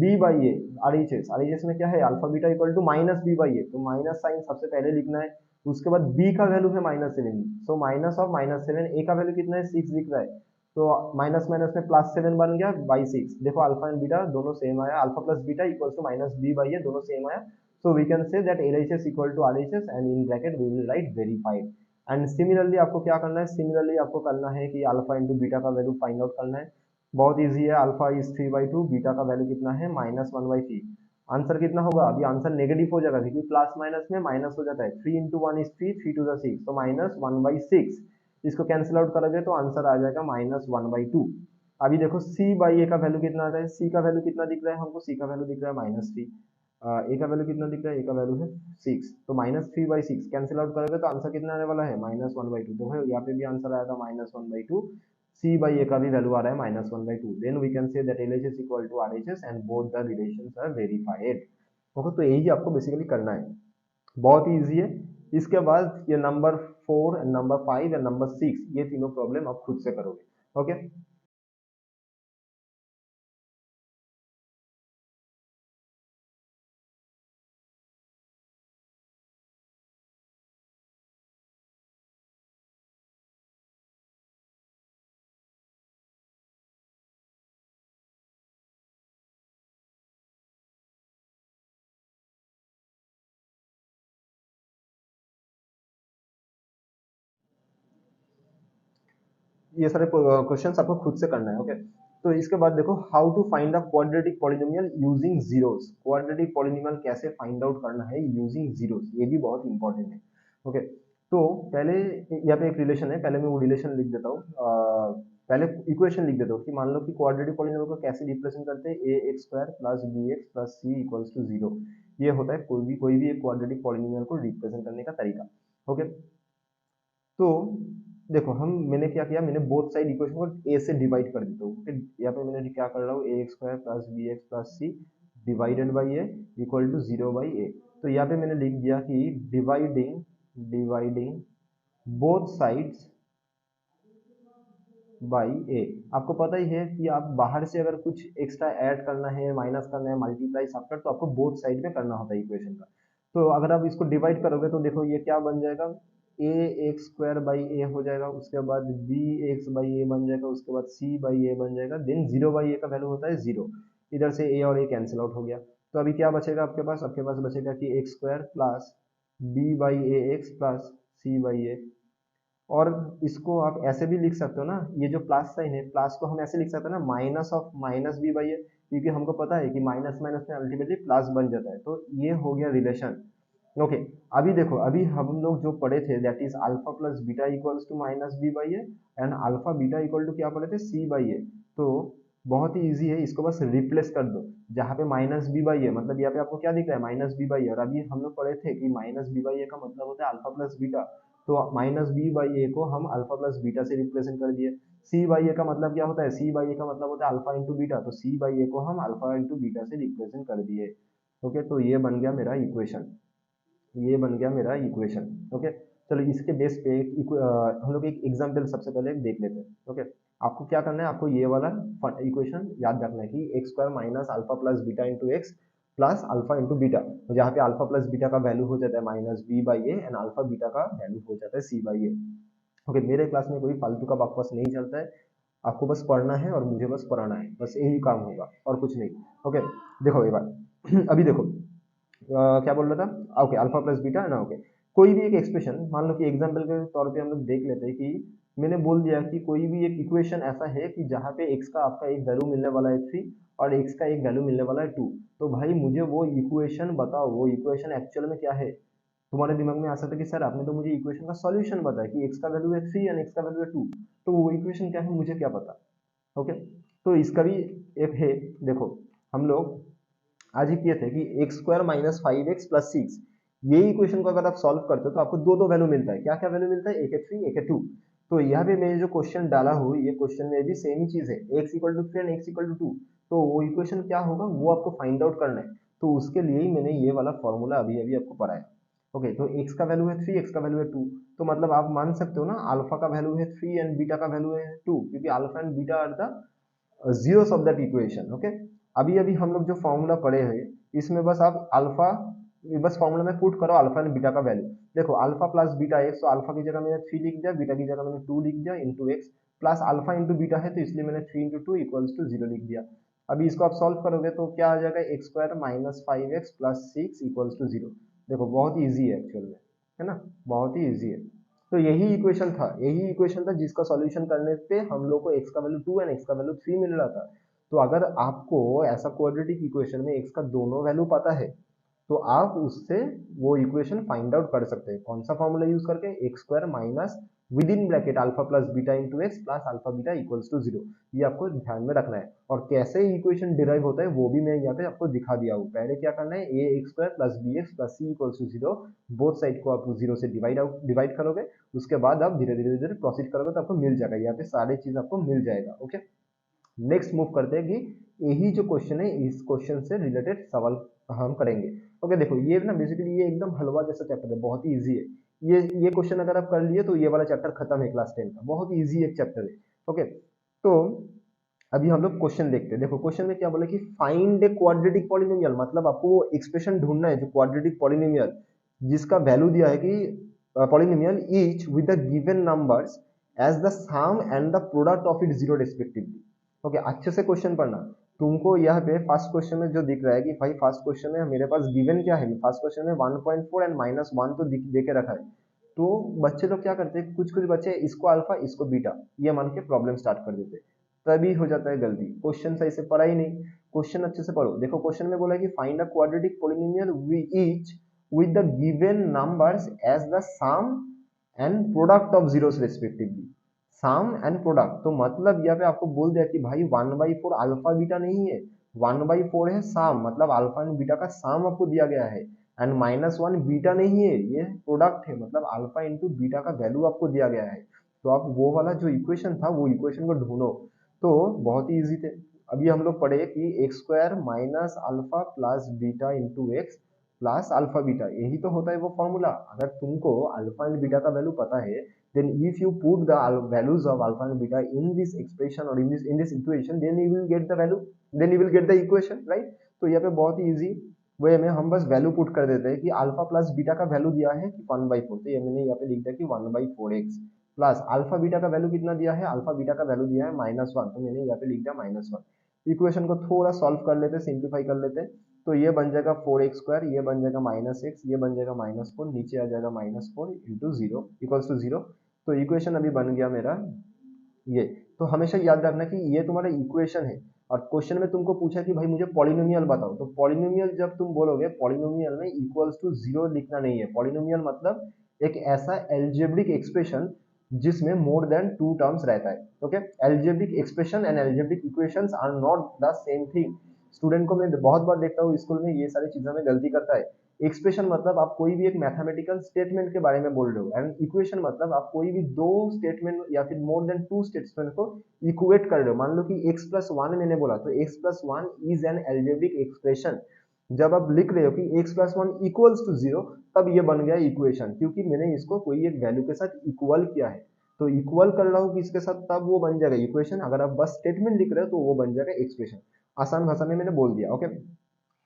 b बाई ए, आरएचएस में क्या है, alpha beta equal to -b/a, तो माइनस साइन सबसे पहले लिखना है। उसके बाद b का वैल्यू है -7, सो माइनस ऑफ -7, a का वैल्यू कितना है 6 दिख रहा है, तो माइनस माइनस में +7 बन गया बाई 6। देखो अल्फा एंड बीटा दोनों सेम आया, alpha plus beta equal to -b/a, दोनों सेम आया। So we can say that LHS equal to RHS and in bracket we will write verified। And similarly आपको क्या करना है, सिमिलरली आपको करना है कि अल्फा इंटू बीटा का वैल्यू फाइंड आउट करना है। बहुत इजी है, अल्फा इज 3/2, बीटा का वैल्यू कितना है -1/3। आंसर कितना होगा, अभी आंसर नेगेटिव हो जाएगा क्योंकि प्लस माइनस में माइनस हो जाता है। 3 इंटू 1 इज 3, 3 टू 6, तो -1/6। इसको कैंसिल आउट करोगे तो आंसर आ जाएगा -1/2। अभी देखो सी बाई ए का वैल्यू कितना आता है, सी का वैल्यू कितना दिख रहा है हमको, सी का वैल्यू दिख रहा है -3। ए का वैल्यू कितना दिख रहा है, ए का वैल्यू है 6, तो -3/6 कैंसिल आउट करोगे तो आंसर कितना आने वाला है -1/2। तो भाई यहाँ पे भी आंसर आया था -1/2। सी बाई ए का भी वैल्यू आ रहा है -1/2। Then we can say that LHS equal to RHS and both the relations are verified. Okay, तो यही आपको बेसिकली करना है, बहुत ही ईजी है। इसके बाद ये नंबर 4, नंबर 5 और नंबर 6, ये तीनों प्रॉब्लम आप खुद से करोगे। ओके। ये सारे क्वेश्चंस आपको खुद से करना है। ओके, तो इसके बाद देखो how to find the quadratic polynomial using zeros. Quadratic polynomial कैसे फाइंड आउट करना है यूजिंग जीरोस, ये भी बहुत इंपॉर्टेंट है। ओके, तो पहले यहाँ पे एक रिलेशन है, पहले मैं वो रिलेशन लिख देता हूँ। पहले इक्वेशन लिख देता हूँ कि मान लो कि क्वाड्रेटिक पॉलिनोमियल को कैसे रिप्रेजेंट करते हैं, a x square plus b x plus c equals to zero. ये होता है कोई भी एक क्वाड्रेटिक पॉलिनोमियल को रिप्रेजेंट करने का तरीका। ओके, तो देखो मैंने क्या किया, मैंने बोथ साइड इक्वेशन को ए से डिवाइड कर देता हूँ। यहाँ पे मैंने क्या कर रहा हूँ, a x square plus b x plus c divided by a equal to zero by a. तो यहाँ पे मैंने लिख दिया कि dividing dividing both sides by a. आपको पता ही है कि आप बाहर से अगर कुछ एक्स्ट्रा ऐड करना है, माइनस करना है, मल्टीप्लाई सब्ट्रैक्ट, तो आपको बोथ साइड में करना होता है इक्वेशन का। तो अगर आप इसको डिवाइड करोगे तो देखो ये क्या बन जाएगा, ए एक्स स्क्वायर बाई ए हो जाएगा, उसके बाद बी एक्स बाई ए बन जाएगा, उसके बाद सी बाई ए बन जाएगा, देन जीरो बाई ए का वैल्यू होता है जीरो। इधर से ए और ए कैंसिल आउट हो गया। तो अभी क्या बचेगा आपके पास बचेगा कि x square plus b by a x plus c by a. और इसको आप ऐसे भी लिख सकते हो ना, ये जो प्लस साइन है, प्लस को हम ऐसे लिख सकते हैं ना, minus of minus b by a, क्योंकि हमको पता है कि माइनस माइनस में अल्टीमेटली प्लस बन जाता है। तो ये हो गया रिलेशन। ओके, अभी देखो, अभी हम लोग जो पढ़े थे that is alpha plus beta equals to minus b by a and alpha beta equal to क्या पढ़े थे, सी बाई ए। तो बहुत ही इजी है, इसको बस रिप्लेस कर दो। जहाँ पे माइनस बी बाई ए, मतलब यहाँ पे आपको क्या दिख रहा है, माइनस बी बाई ए। और अभी हम लोग पढ़े थे कि माइनस बी बाई ए का मतलब होता है अल्फा प्लस बीटा। तो माइनस बी बाई ए को हम अल्फा प्लस बीटा से रिप्रेजेंट कर दिए। सी बाई ए का मतलब क्या होता है, सी बाई ए का मतलब होता है अल्फा इंटू बीटा। तो सी बाई ए को हम अल्फा इंटू बीटा से रिप्रेजेंट कर दिए। ओके, तो ये बन गया मेरा इक्वेशन, ये बन गया मेरा इक्वेशन। ओके, चलो इसके बेस पे हम लोग एक एग्जाम्पल सबसे पहले देख लेते हैं। ओके, आपको क्या करना है, आपको ये वाला इक्वेशन याद रखना है कि x square minus alpha plus beta into x plus alpha into beta. तो जहाँ पे अल्फा प्लस बीटा का वैल्यू हो जाता है minus b by a and alpha beta का वैल्यू हो जाता है सी बाई ए। ओके, मेरे क्लास में कोई फालतू का बकवास नहीं चलता है, आपको बस पढ़ना है और मुझे बस पढ़ाना है, बस यही काम होगा और कुछ नहीं। ओके, देखो एक बार अभी देखो क्या बोल रहा था, ओके अल्फा प्लस बीटा है ना। ओके, कोई भी एक एक्सप्रेशन, मान लो कि एग्जांपल के तौर पे हम लोग देख लेते हैं कि मैंने बोल दिया कि कोई भी एक इक्वेशन ऐसा है कि जहाँ पे x का आपका एक वैल्यू मिलने वाला है 3 और x का एक वैल्यू मिलने वाला है 2। तो भाई मुझे वो इक्वेशन बताओ, वो इक्वेशन एक्चुअल में क्या है। तुम्हारे दिमाग में आ सकता है कि सर आपने तो मुझे इक्वेशन का सॉल्यूशन बताया कि x का वैल्यू है 3 और x का वैल्यू है 2, तो वो इक्वेशन क्या है मुझे क्या पता। ओके, तो इसका भी एक है, देखो हम लोग आज ही किए थे कि x square minus five x plus six, ये इक्वेशन को अगर आप सॉल्व करते हो तो आपको दो दो वैल्यू मिलता है। क्या क्या वैल्यू मिलता है, एक है 3 एक है 2। तो यहाँ पे मैं जो क्वेश्चन डाला हूँ, ये क्वेश्चन में भी सेम ही चीज है, x equal to 3 and x equal to 2। तो वो इक्वेशन क्या होगा वो आपको फाइंड आउट करना है। तो उसके लिए ही मैंने ये वाला फॉर्मूला अभी अभी आपको पढ़ाया। ओके, तो एक्स का वैल्यू है 3, एक्स का वैल्यू है 2। तो मतलब आप मान सकते हो ना, अल्फा का वैल्यू है 3 एंड बीटा का वैल्यू है 2, क्योंकि alpha and beta are the zeros of that equation. Okay, अभी अभी हम लोग जो फॉर्मूला पढ़े हैं इसमें बस आप अल्फा, बस फॉर्मूला में पुट करो अल्फा एंड बीटा का वैल्यू। देखो अल्फा प्लस बीटा एक्स, तो अल्फा की जगह मैंने 3 लिख दिया, बीटा की जगह मैंने 2 लिख दिया into x, plus alpha into beta है तो इसलिए मैंने 3 इंटू टू इक्वल्स टू 0 लिख दिया। अभी इसको आप सॉल्व करोगे तो क्या आ जाएगा, x square minus five x plus six equals to 0। देखो बहुत ईजी है एक्चुअल में, है ना, बहुत ही ईजी है। तो यही इक्वेशन था जिसका सॉल्यूशन करने पे हम लोग को x का वैल्यू 2 एंड x का वैल्यू 3 मिल रहा था। तो अगर आपको ऐसा क्वाड्रेटिक इक्वेशन में x का दोनों वैल्यू पता है तो आप उससे वो इक्वेशन फाइंड आउट कर सकते हैं। कौन सा फॉर्मूला यूज करके, x square minus within bracket alpha plus beta into x plus alpha beta equals to 0। ये आपको ध्यान में रखना है। और कैसे इक्वेशन डिराइव होता है वो भी मैं यहाँ पे आपको दिखा दिया हूँ। पहले क्या करना है, a x square plus b x plus c equals to 0, both side को आप 0 से डिवाइड करोगे, उसके बाद आप धीरे धीरे धीरे प्रोसीड करोगे तो आपको मिल जाएगा, यहाँ पे सारी चीज आपको मिल जाएगा। ओके, नेक्स्ट मूव करते हैं कि यही जो क्वेश्चन है इस क्वेश्चन से रिलेटेड सवाल हम करेंगे। ओके, देखो ये ना बेसिकली ये एकदम हलवा जैसा चैप्टर है, बहुत ही इजी है। ये क्वेश्चन अगर आप कर लिए तो ये वाला चैप्टर खत्म है क्लास 10 का, बहुत इजी एक चैप्टर है। ओके, तो अभी हम लोग क्वेश्चन देखते हैं। देखो क्वेश्चन में क्या बोला कि फाइंड ए क्वाड्रेटिक पॉलिनोमियल, मतलब आपको वो एक्सप्रेशन ढूंढना है जो क्वाड्रेटिक पॉलिनोमियल जिसका वैल्यू दिया है कि polynomial each with the given numbers as the sum and the product of it zero respectively. Okay, अच्छे से क्वेश्चन पढ़ना। तुमको यहाँ पे फर्स्ट क्वेश्चन में जो दिख रहा है कि भाई फर्स्ट क्वेश्चन में मेरे पास गिवन क्या है, फर्स्ट क्वेश्चन में 1.4 एंड -1 तो दे के रखा है। तो बच्चे लोग क्या करते हैं, कुछ कुछ बच्चे इसको अल्फा इसको बीटा ये मान के प्रॉब्लम स्टार्ट कर देते हैं, तभी हो जाता है गलती। क्वेश्चन सही से पढ़ा ही नहीं। क्वेश्चन अच्छे से पढ़ो। देखो क्वेश्चन में बोला है कि find a quadratic polynomial each with the given numbers as the sum and product of zeros respectively। Sum and product, तो मतलब यहाँ पे आपको बोल दिया कि भाई 1/4 अल्फा बीटा नहीं है, 1/4 है सम, मतलब अल्फा एंड बीटा का सम आपको दिया गया है, एंड -1 बीटा नहीं है, ये प्रोडक्ट है, मतलब अल्फा इंटू बीटा का वैल्यू आपको दिया गया है। तो आप वो वाला जो इक्वेशन था वो इक्वेशन को ढूंढो। तो बहुत ही ईजी थे। अभी हम लोग पढ़े कि x square minus alpha plus beta into x plus alpha beta, यही तो होता है वो फॉर्मूला। अगर तुमको अल्फा एंड बीटा का वैल्यू पता है, then if you put the values of alpha and beta in this expression or in this equation, then you will get the value, then you will get the equation, right? तो यहाँ पे बहुत ही इजी वे में हम बस वैल्यू पुट कर देते हैं कि अल्फा प्लस बीटा का वैल्यू दिया है कि 1/4, तो ये मैंने यहाँ पे लिख दिया कि 1/4x प्लस अल्फा बीटा का वैल्यू कितना दिया है, अल्फा बीटा का वैल्यू दिया है -1, तो मैंने यहाँ पे लिख दिया -1। इक्वेशन को थोड़ा सॉल्व कर लेते, सिंप्लीफाई कर लेते, तो ये बन जाएगा 4x², ये बन जाएगा -x, ये बन जाएगा -4, नीचे आ जाएगा -4 इंटू 0 इक्वल्स टू 0। तो इक्वेशन अभी बन गया मेरा ये। तो हमेशा याद रखना कि ये तुम्हारा इक्वेशन है, और क्वेश्चन में तुमको पूछा कि भाई मुझे पॉलिनोमियल बताओ, तो पॉलिनोमियल जब तुम बोलोगे, पॉलिनोमियल में इक्वल्स टू 0 लिखना नहीं है। पॉलिनोमियल मतलब एक ऐसा एल्जेब्रिक एक्सप्रेशन जिसमें मोर देन 2 टर्म्स रहता है। Okay, algebraic expression and algebraic equations are not the same thing. Student को मैं बहुत बार देखता हूँ स्कूल में ये सारी चीजों में गलती करता है। एक्सप्रेशन मतलब आप कोई भी एक मैथमेटिकल स्टेटमेंट के बारे में बोल रहे हो, एंड इक्वेशन मतलब आप कोई भी दो स्टेटमेंट या फिर मोर देन 2 स्टेटमेंट को इक्वेट कर रहे हो। मान लो कि x+1 मैंने बोला, तो x+1 is an algebraic expression. जब आप लिख रहे हो कि x+1 इक्वल्स टू 0, तब ये बन गया इक्वेशन, क्योंकि मैंने इसको कोई एक वैल्यू के साथ इक्वल किया है। तो इक्वल कर रहा हूँ किसके साथ, तब वो बन जाएगा इक्वेशन। अगर आप बस स्टेटमेंट लिख रहे हो तो वो बन जाएगा एक्सप्रेशन। आसान भाषा में मैंने बोल दिया। ओके,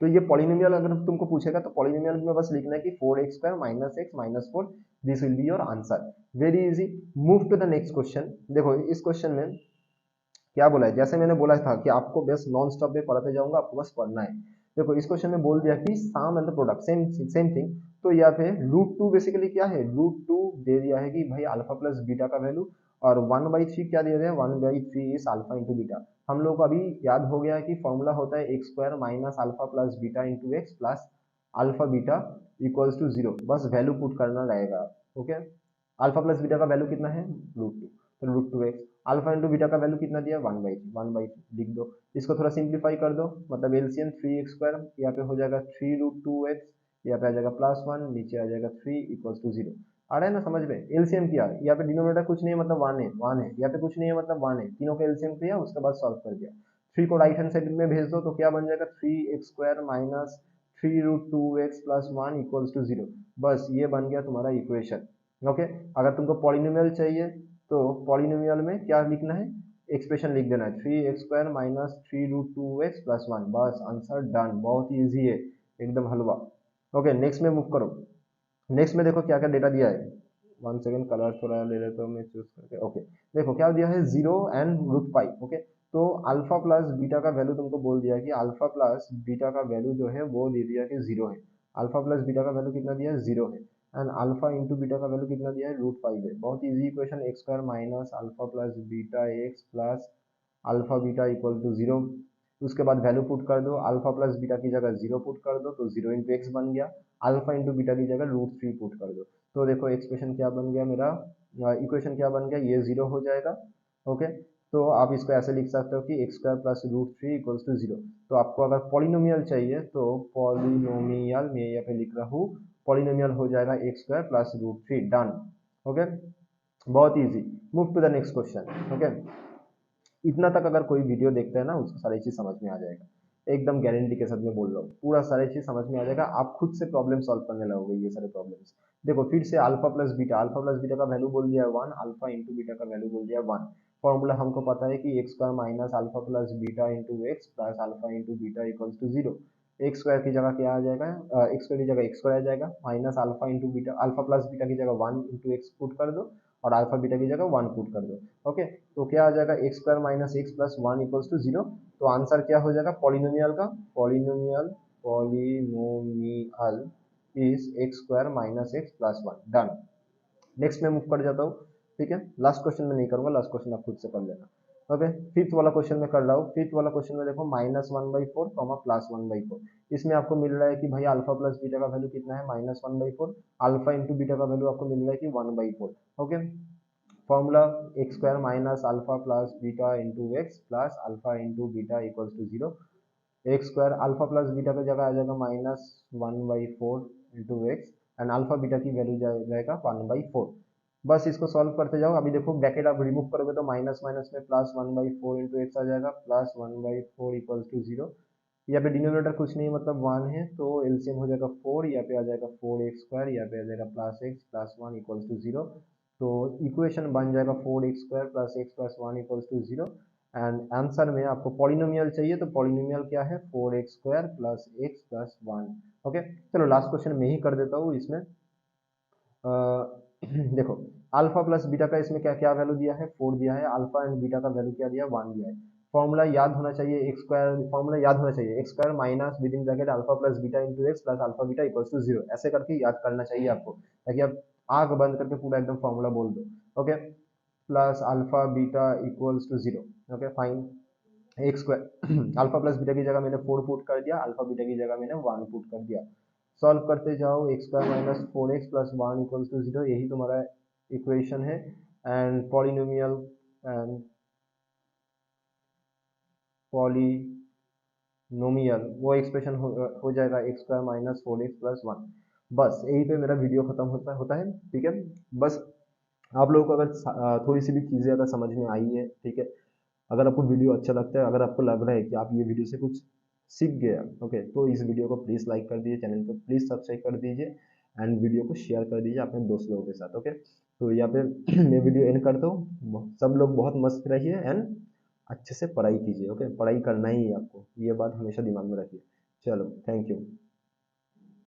तो ये पॉलिनोमियल अगर तुमको पूछेगा तो पॉलिनोमियल में बस लिखना है कि 4x² - x - 4, this will be your answer. Very easy. Move to the next question. देखो इस क्वेश्चन में क्या बोला है, जैसे मैंने बोला था कि आपको बस नॉन स्टॉप पे पढ़ाते जाऊंगा, आपको बस पढ़ना है। देखो इस क्वेश्चन में बोल दिया कि sum and the product same same thing. तो यहाँ पे √2 बेसिकली क्या है, √2 दे दिया है कि भाई अल्फा प्लस बीटा का वैल्यू, और 1/3 क्या दे रहे हैं, 1/3 इज अल्फा इंटू बीटा। हम लोग को अभी याद हो गया कि फॉर्मूला होता है x² minus alpha plus beta into x plus alpha beta equals to 0। बस वैल्यू पुट करना रहेगा। ओके, अल्फा प्लस बीटा का वैल्यू कितना है, √2, तो √2x। अल्फा इंटू बीटा का वैल्यू कितना दिया, 1/3 लिख दो। इसको थोड़ा सिंप्लीफाई कर दो, मतलब एलसीएम 3x², यहाँ पे हो जाएगा 3√2x, यहाँ पे आ जाएगा +1, नीचे आ जाएगा 3 इक्वल्स टू 0। आ रहा है ना समझ में। एलसीएम किया, यहाँ पे डिनोमिनेटर कुछ नहीं है मतलब 1 है, 1 है, यहाँ पे कुछ नहीं है मतलब 1 है, तीनों का एलसीएम किया, उसके बाद सॉल्व कर दिया। 3 को राइट हैंड साइड में भेज दो, तो क्या बन जाएगा, 3x² minus 3√2x plus 1 equals to 0। बस ये बन गया तुम्हारा इक्वेशन। ओके, अगर तुमको पॉलिनोमियल चाहिए तो पॉलिनोमियल में क्या लिखना है, एक्सप्रेशन लिख देना है 3x² माइनस 3√2x प्लस 1। बस आंसर डन, बहुत ही ईजी है, एकदम हलवा। ओके, नेक्स्ट में मूव करो। नेक्स्ट में देखो क्या क्या डेटा दिया है। 1 सेकेंड, कलर थोड़ा ले लेता हूँ मैं चूज करके। ओके, देखो क्या दिया है, 0 एंड √5। ओके, तो अल्फा प्लस बीटा का वैल्यू तुमको बोल दिया कि अल्फा प्लस बीटा का वैल्यू जो है वो दे दिया कि 0 है। अल्फा प्लस बीटा का वैल्यू कितना दिया है, 0 है, एंड अल्फा इंटू बीटा का वैल्यू कितना दिया है, √5 है। बहुत easy equation, x² minus alpha plus beta x plus alpha beta equal to 0। उसके बाद वैल्यू पुट कर दो, अल्फा प्लस बीटा की जगह 0 पुट कर दो, तो 0 इंटू एक्स बन गया। अल्फा इंटू बीटा की जगह √3 पुट कर दो, तो देखो एक्सप्रेशन क्या बन गया मेरा, इक्वेशन क्या बन गया, ये 0 हो जाएगा। ओके, तो आप इसको ऐसे लिख सकते हो कि x² प्लस √3 इक्वल्स टू 0। तो आपको अगर पॉलिनोमियल चाहिए तो पॉलिनोमियल में यहाँ पे लिख रहा हूँ, पॉलिनोमियल हो जाएगा x² प्लस √3। डन। ओके, बहुत easy. Move to the next question. Okay, इतना तक अगर कोई वीडियो देखता है ना, उसको सारी चीज समझ में आ जाएगा, एकदम गारंटी के साथ मैं बोल रहा हूँ, पूरा सारी चीज समझ में आ जाएगा। आप खुद से प्रॉब्लम सॉल्व करने लगोगे ये सारे प्रॉब्लम्स। देखो फिर से अल्फा प्लस बीटा का वैल्यू बोल दिया है 1, अल्फा इंटू बीटा का वैल्यू बोल दिया है 1। फॉर्मूला हमको पता है कि x² minus alpha plus beta into x plus alpha into beta equals to 0। X square की जगह क्या आ जाएगा, एक्स स्क्वायर की जगह एक्स स्क्वायर आ जाएगा, minus alpha into beta, alpha plus beta की जगह 1 इंटू एक्स पुट कर दो, और अल्फा बीटा की जगह 1 पुट कर दो। ओके, तो क्या आ जाएगा, x² minus x plus 1 equals to 0। तो आंसर क्या हो जाएगा पॉलिनोमियल का, polynomial is x² minus x plus 1। Done. Next में मूव कर जाता हूँ, ठीक है। लास्ट क्वेश्चन में नहीं करूंगा, लास्ट क्वेश्चन आप खुद से कर लेना। ओके, फिफ्थ वाला क्वेश्चन में कर रहा हूँ। फिफ्थ वाला क्वेश्चन में देखो -1/4 कॉमा +1/4, इसमें आपको मिल रहा है कि भाई अल्फा प्लस बीटा का वैल्यू कितना है -1/4, अल्फा इंटू बीटा का वैल्यू आपको मिल रहा है कि 1/4। Okay, formula x square minus alpha plus beta into x plus alpha into beta equals to 0। X square alpha plus beta की जगह आ जाएगा -1/4 into x, and alpha beta की वैल्यू जाएगा 1/4। बस इसको सॉल्व करते जाओ। अभी देखो ब्रैकेट आप रिमूव करोगे तो माइनस माइनस में +1/4 इंटू एक्स आ जाएगा, +1/4 इक्वल्स टू 0। यहाँ पे डिनोमिनेटर कुछ नहीं मतलब 1 है, तो एलसीएम हो जाएगा 4, यहाँ पे आ जाएगा 4x², यहाँ पे आ जाएगा +x प्लस 1 इक्वल्स टू 0। तो इक्वेशन बन जाएगा 4x² plus x plus 1 equals to 0। And answer में आपको पॉलिनोमियल चाहिए, तो पॉलिनोमियल क्या है, 4x² plus x plus 1। Okay, चलो लास्ट क्वेश्चन में ही कर देता हूँ इसमें। देखो अल्फा प्लस बीटा का इसमें क्या क्या वैल्यू दिया है, 4 दिया है, अल्फा एंड बीटा का वैल्यू क्या दिया है, 1 दिया है। फॉर्मूला याद होना चाहिए, एक्स स्क्वायर फॉर्मूला याद होना चाहिए, x square minus within bracket alpha plus beta into x plus alpha beta equals to 0, ऐसे करके याद करना चाहिए आपको, ताकि आप आंख बंद करके पूरा एकदम फॉर्मूला बोल दो। Okay, plus alpha beta equals to 0। Okay fine, x square alpha plus beta की जगह मैंने 4 पुट कर दिया, अल्फा बीटा की जगह मैंने 1 पुट कर दिया। सॉल्व करते जाओ, x square minus 4x plus 1 equals to 0, यही तुम्हारा इक्वेशन है। एंड पॉलिनोमियल एंड पॉलिनोमियल वो एक्सप्रेशन हो जाएगा x square minus 4x plus 1। बस यही पे मेरा वीडियो खत्म होता है, ठीक है। बस आप लोगों को अगर थोड़ी सी भी चीज़ें अगर समझ में आई है, ठीक है, अगर आपको वीडियो अच्छा लगता है, अगर आपको लग रहा है कि आप ये वीडियो से कुछ सीख गए, ओके, तो इस वीडियो को प्लीज़ लाइक कर दीजिए, चैनल को प्लीज़ सब्सक्राइब कर दीजिए, एंड वीडियो को शेयर कर दीजिए अपने दोस्त लोगों के साथ। ओके, तो यहाँ पे मैं वीडियो एंड करता हूँ। सब लोग बहुत मस्त रहिए एंड अच्छे से पढ़ाई कीजिए। ओके, पढ़ाई करना ही है आपको, ये बात हमेशा दिमाग में रखिए। चलो, थैंक यू।